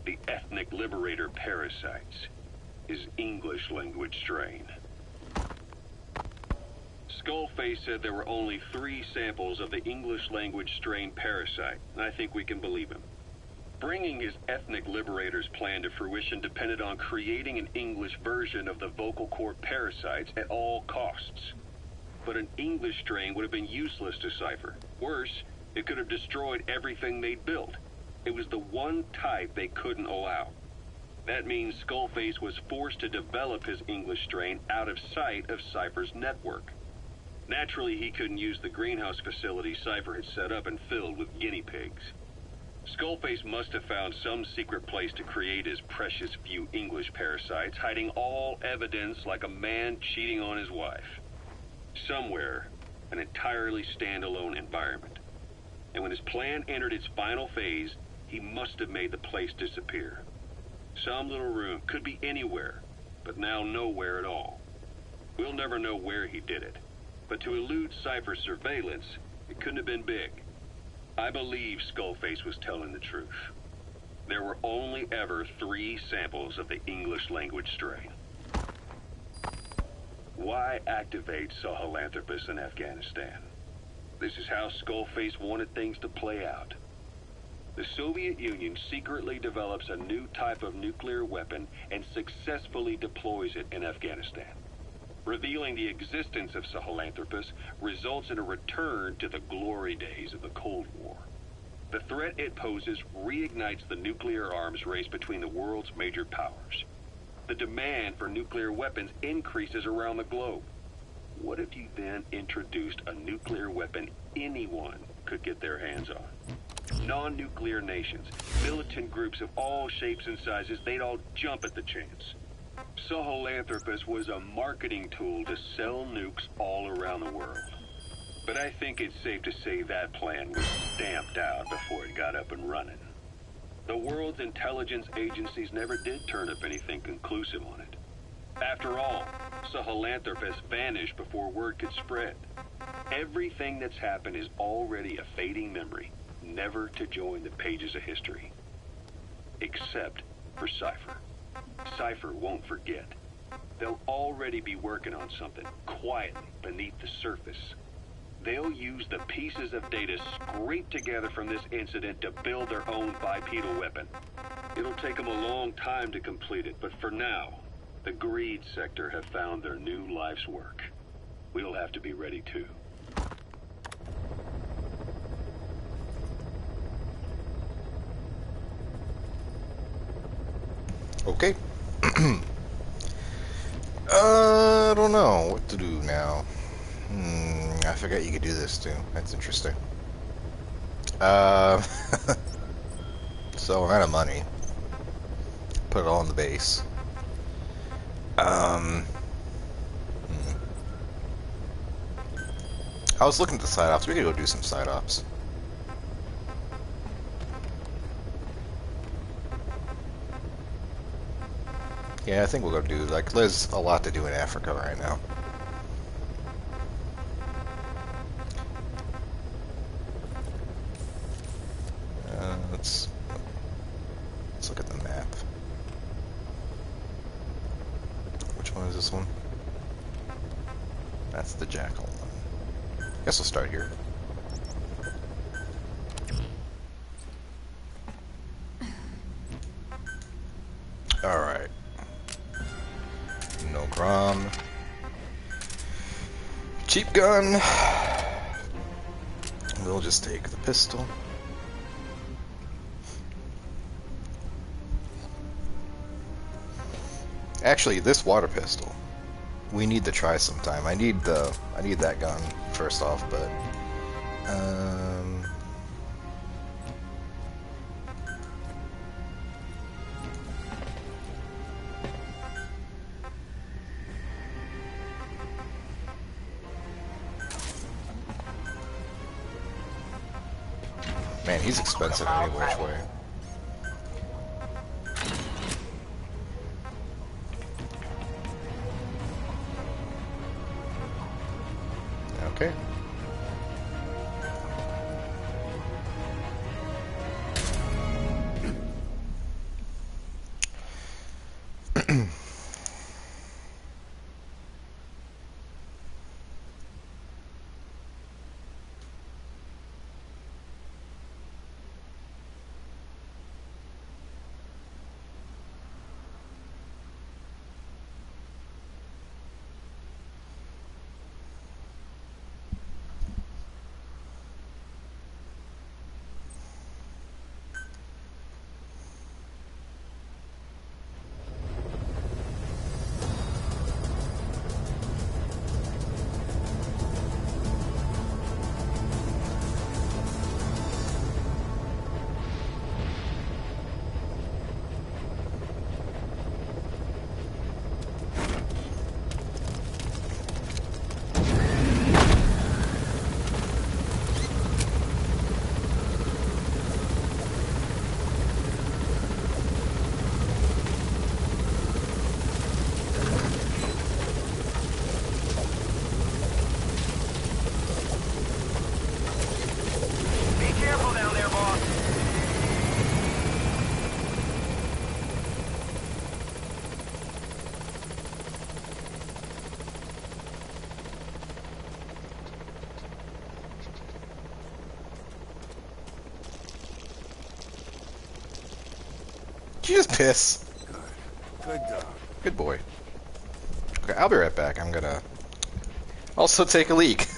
The ethnic liberator parasites, his English language strain. Skullface said there were only 3 samples of the English language strain parasite, and I think we can believe him. Bringing his ethnic liberator's plan to fruition depended on creating an English version of the vocal cord parasites at all costs. But an English strain would have been useless to Cypher. Worse, it could have destroyed everything they'd built. It was the one type they couldn't allow. That means Skullface was forced to develop his English strain out of sight of Cypher's network. Naturally, he couldn't use the greenhouse facility Cypher had set up and filled with guinea pigs. Skullface must have found some secret place to create his precious few English parasites, hiding all evidence like a man cheating on his wife. Somewhere, an entirely standalone environment. And when his plan entered its final phase, he must have made the place disappear. Some little room, could be anywhere, but now nowhere at all. We'll never know where he did it, but to elude Cypher's surveillance, it couldn't have been big. I believe Skullface was telling the truth. There were only ever 3 samples of the English language strain. Why activate Sahelanthropus in Afghanistan? This is how Skullface wanted things to play out. The Soviet Union secretly develops a new type of nuclear weapon and successfully deploys it in Afghanistan. Revealing the existence of Sahelanthropus results in a return to the glory days of the Cold War. The threat it poses reignites the nuclear arms race between the world's major powers. The demand for nuclear weapons increases around the globe. What if you then introduced a nuclear weapon anyone could get their hands on? Non-nuclear nations, militant groups of all shapes and sizes, they'd all jump at the chance. Sahelanthropus was a marketing tool to sell nukes all around the world. But I think it's safe to say that plan was stamped out before it got up and running. The world's intelligence agencies never did turn up anything conclusive on it. After all, Sahelanthropus vanished before word could spread. Everything that's happened is already a fading memory, never to join the pages of history. Except for Cypher. Cypher won't forget. They'll already be working on something, quietly, beneath the surface. They'll use the pieces of data scraped together from this incident to build their own bipedal weapon. It'll take them a long time to complete it, but for now, the greed sector have found their new life's work. We'll have to be ready too. Okay. I don't know what to do now. I forgot you could do this too. That's interesting. So I'm out of money. Put it all in the base. I was looking at the side ops. We could go do some side ops. Yeah, I think we'll go do, like, there's a lot to do in Africa right now. Let's look at the map. Which one is this one? That's the Jackal one. Guess we'll start here. Alright. No Grom. Cheap gun. We'll just take the pistol. Actually, this water pistol, we need to try sometime. I need that gun first off, but Man, he's expensive any which way. Okay. Did you just piss? Good dog. Good boy. Okay, I'll be right back. I'm gonna also take a leak.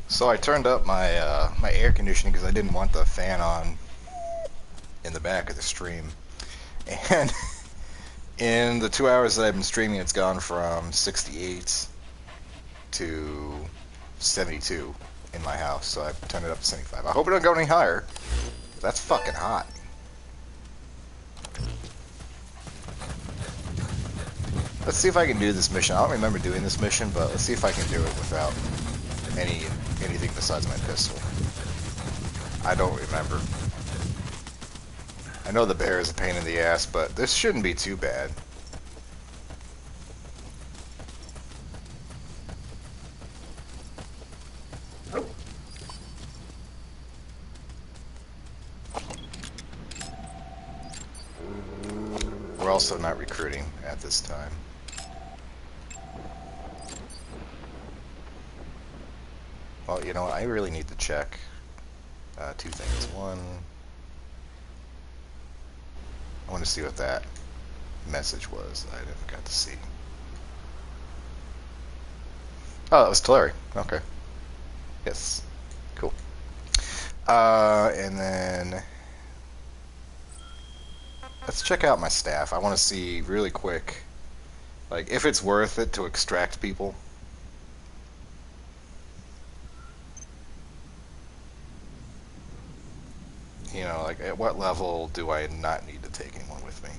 So I turned up my my air conditioning because I didn't want the fan on in the back of the stream. And in the 2 hours that I've been streaming, it's gone from 68 to 72 in my house. So I turned it up to 75. I hope it don't go any higher. That's fucking hot. Let's see if I can do this mission. I don't remember doing this mission, but let's see if I can do it without anything besides my pistol. I don't remember. I know the bear is a pain in the ass, but this shouldn't be too bad. We're also not recruiting at this time. Well, you know what? I really need to check two things. One, I want to see what that message was that I never got to see. Oh, that was Tulare. Okay. Yes. Cool. And then let's check out my staff. I want to see really quick Like, if it's worth it to extract people. You know, like, at what level do I not need to take anyone with me?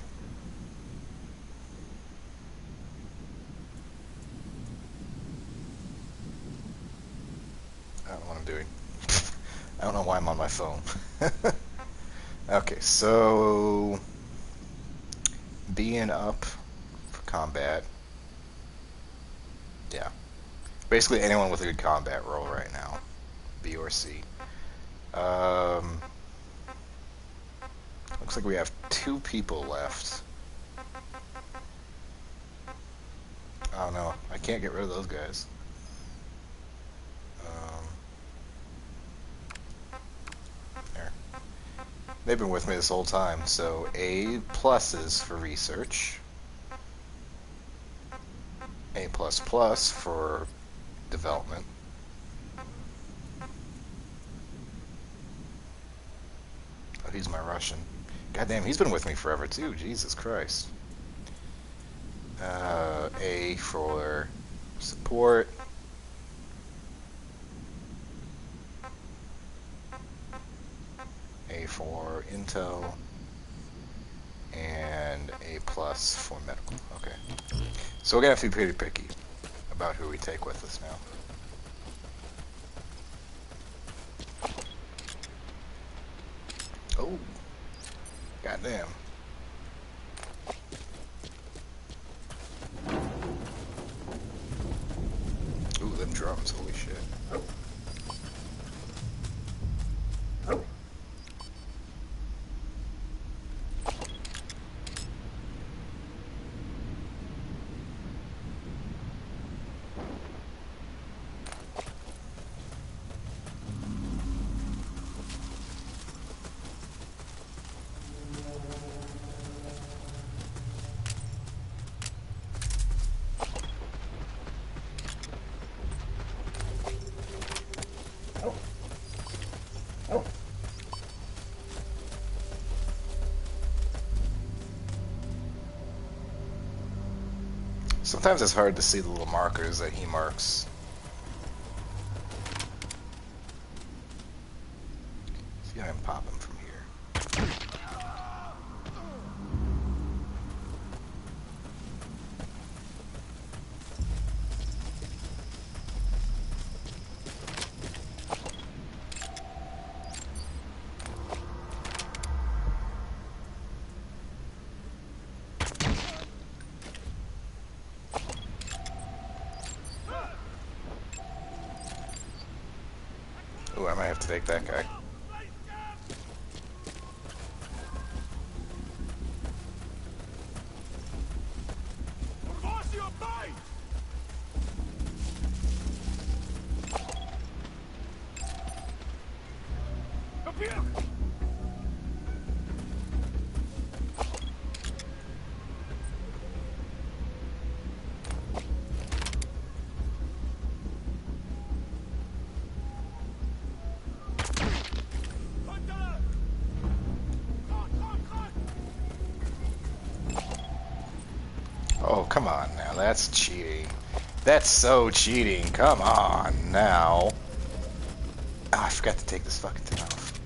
I don't know what I'm doing. I don't know why I'm on my phone. Okay, so being up for combat. Yeah. Basically anyone with a good combat roll right now. B or C. Looks like we have 2 people left. Oh no, I can't get rid of those guys. There. They've been with me this whole time, so A pluses for research. A++ for development. Oh, he's my Russian. Goddamn, he's been with me forever too. Jesus Christ. A for support. A for intel. And A+ for medical. Okay. So we're gonna have to be pretty picky about who we take with us now. Oh. Goddamn. Ooh, them drums, holy shit. Sometimes it's hard to see the little markers that he marks. See if I can pop him from here. Ooh, I might have to take that guy. Oh, come on now. That's cheating. That's so cheating. Come on now. Oh, I forgot to take this fucking thing off.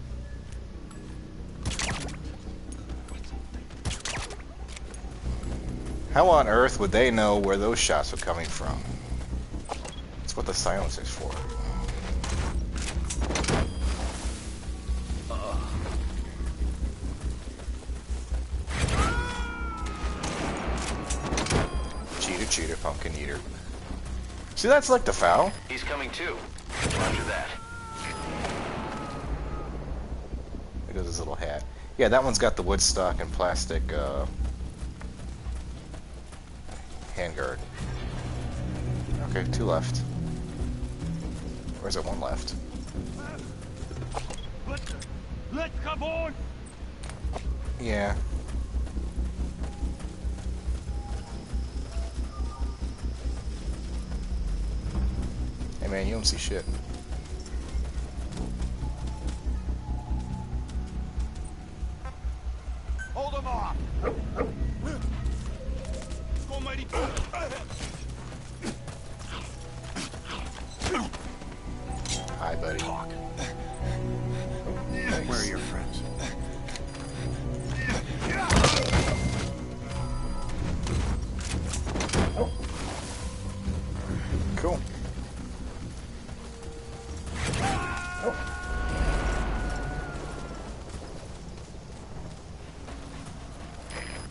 How on earth would they know where those shots were coming from? That's what the silencer's for. Cheater, pumpkin eater. See, that's like the foul. He's coming too. Roger that. There goes his little hat. Yeah, that one's got the Woodstock and plastic handguard. Okay, 2 left. Or is there 1 left? Let's come on! Yeah. Hey man, you don't see shit. Hold him off! Hi, buddy. Where are your friends? Cool.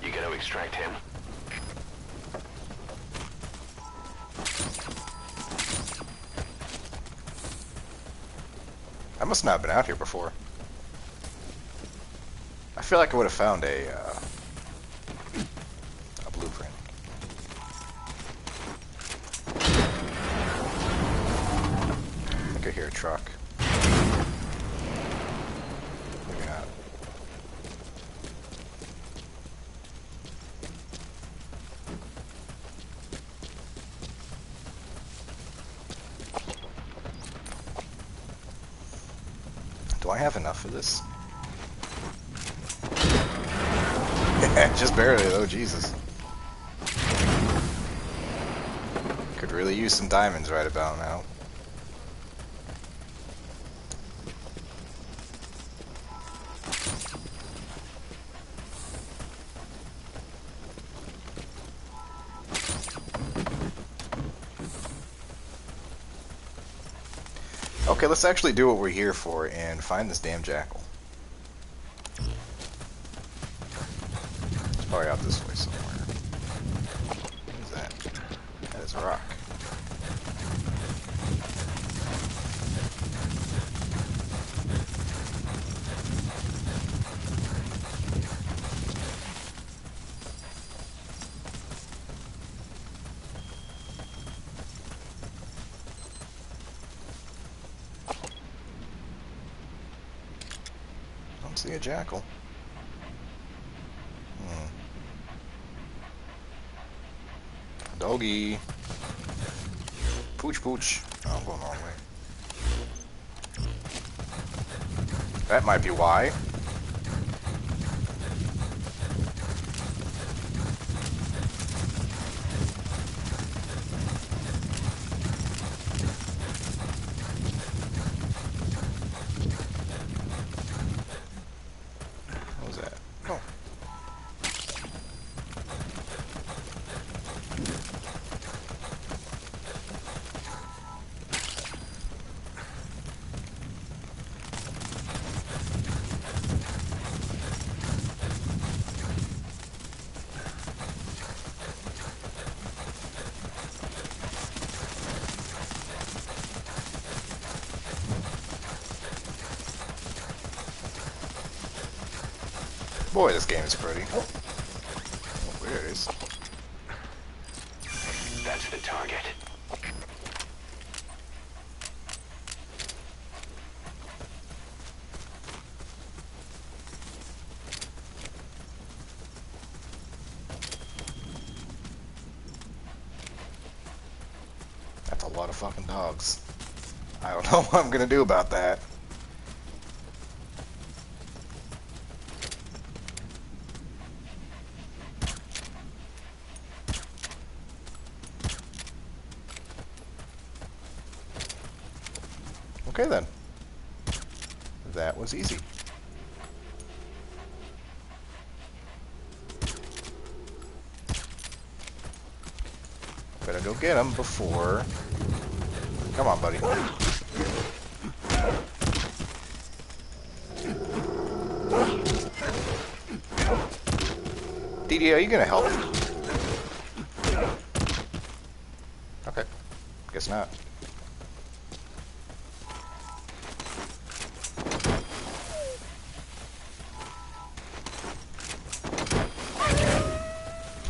You gonna extract him? I must not have been out here before. I feel like I would have found a blueprint. I think I hear a truck. Maybe not. Do I have enough for this? Just barely though, Jesus. Could really use some diamonds right about now. Okay, let's actually do what we're here for and find this damn jackal. It's probably out this way somewhere. What is that? That is a rock. Don't see a jackal. Doggy. Pooch pooch. Oh, I'm going the wrong way. That might be why. What was that? Oh. Boy, this game is pretty. Oh, there it is. That's the target. That's a lot of fucking dogs. I don't know what I'm gonna do about that. Okay then. That was easy. Better go get him before... Come on, buddy. DD, are you gonna help? Okay. Guess not.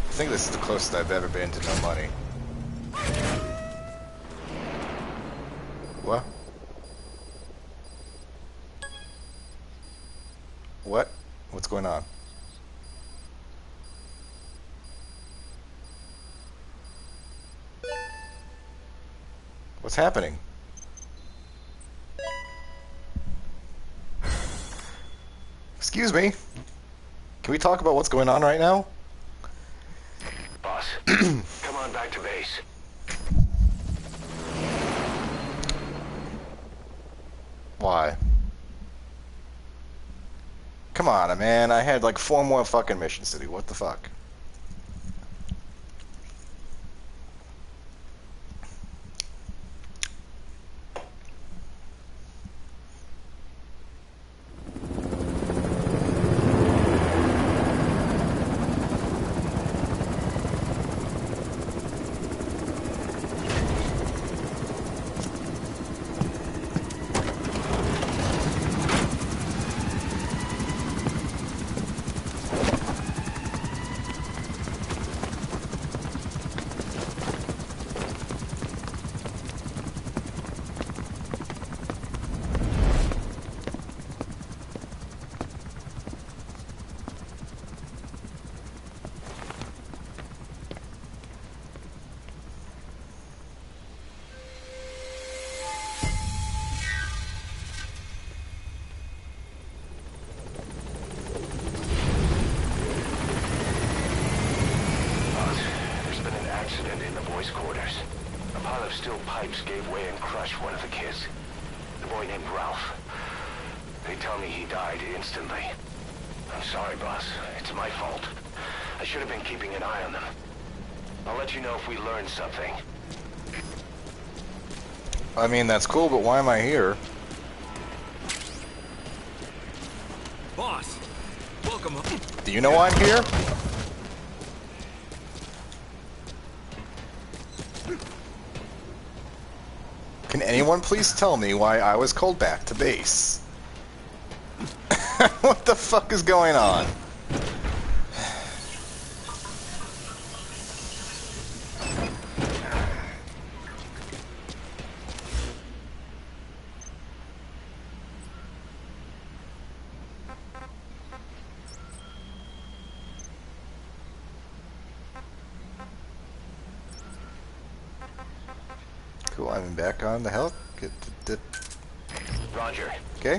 I think this is the closest I've ever been to no money. What? What? What's going on? What's happening? Excuse me. Can we talk about what's going on right now? Boss, base. Why? Come on, man. I had like 4 more fucking missions to do. What the fuck? pipes gave way and crushed one of the kids. The boy named Ralph. They tell me he died instantly. I'm sorry, boss. It's my fault. I should have been keeping an eye on them. I'll let you know if we learn something. I mean, that's cool, but why am I here? Boss, welcome home. Do you know why I'm here? Can anyone please tell me why I was called back to base? What the fuck is going on? Cool, I'm back on the help. Roger. Okay.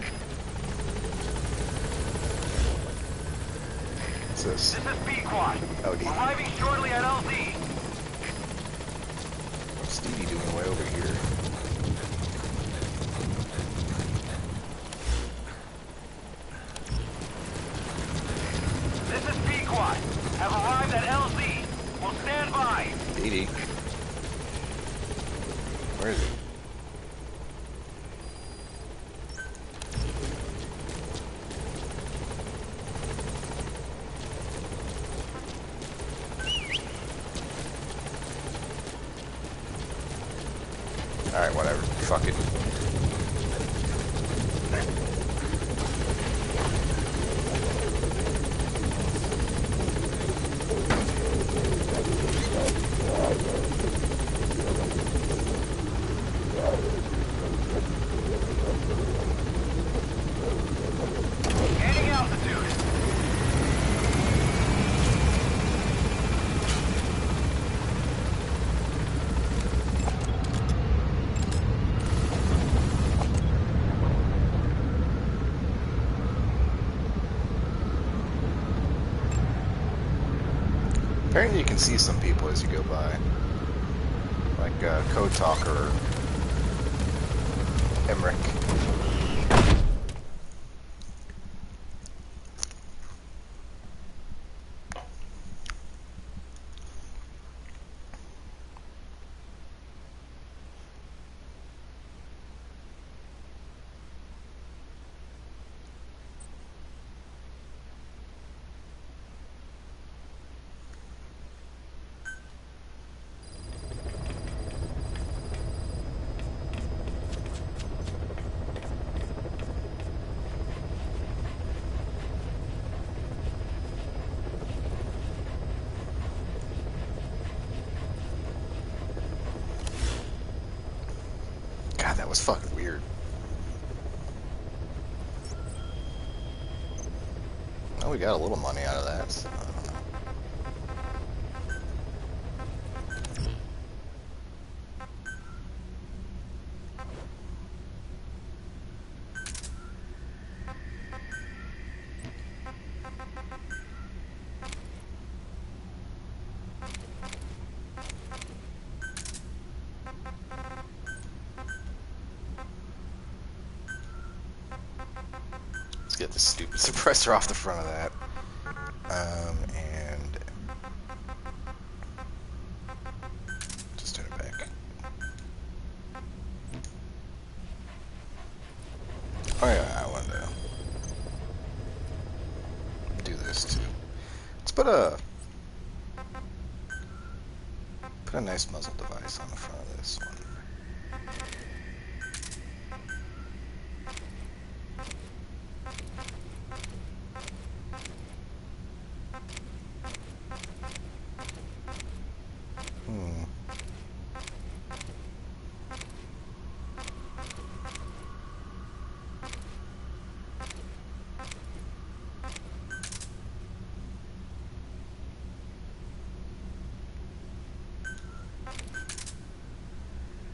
What's this? This is B-Quad. Oh, D. Arriving shortly at LZ. What's Stevie doing way over here? This is B-Quad. Have arrived at LZ. Will stand by. Dee. Where is he? Alright, whatever. Fuck it. Gaining altitude. Apparently you can see some people as you go by. Like Code Talker, Emmerich. God, that was fucking weird. Oh, we got a little money out of that. So. the stupid suppressor off the front of that. And just turn it back. Oh yeah, I wanted to do this too. Let's put a nice muzzle device on the front of this one.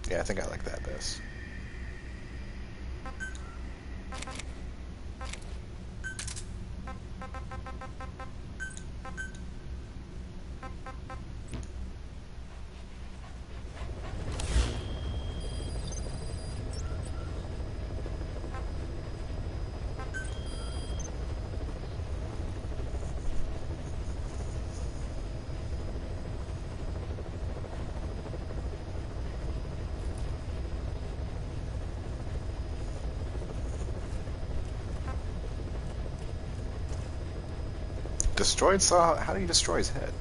Yeah, I think I like that best. Destroyed saw? How do you destroy his head?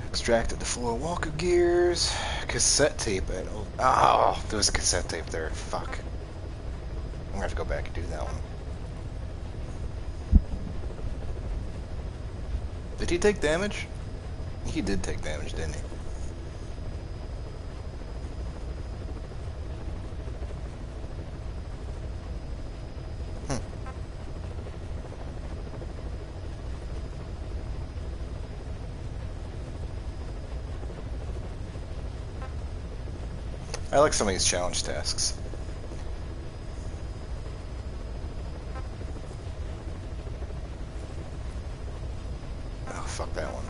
Extracted the 4 Walker gears. Cassette tape at... Oh, there was a cassette tape there. Fuck. I'm gonna have to go back and do that one. Did he take damage? He did take damage, didn't he? I like some of these challenge tasks. Oh, fuck that one.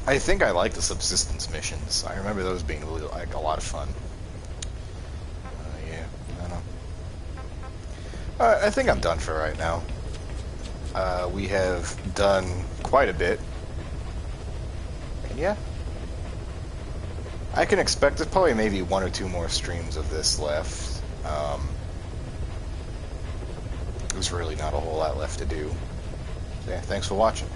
I think I like the subsistence missions. I remember those being really, like, a lot of fun. Yeah, I don't know. I think I'm done for right now. We have done quite a bit. And yeah. I can expect there's probably maybe 1 or 2 more streams of this left. There's really not a whole lot left to do. So yeah, thanks for watching.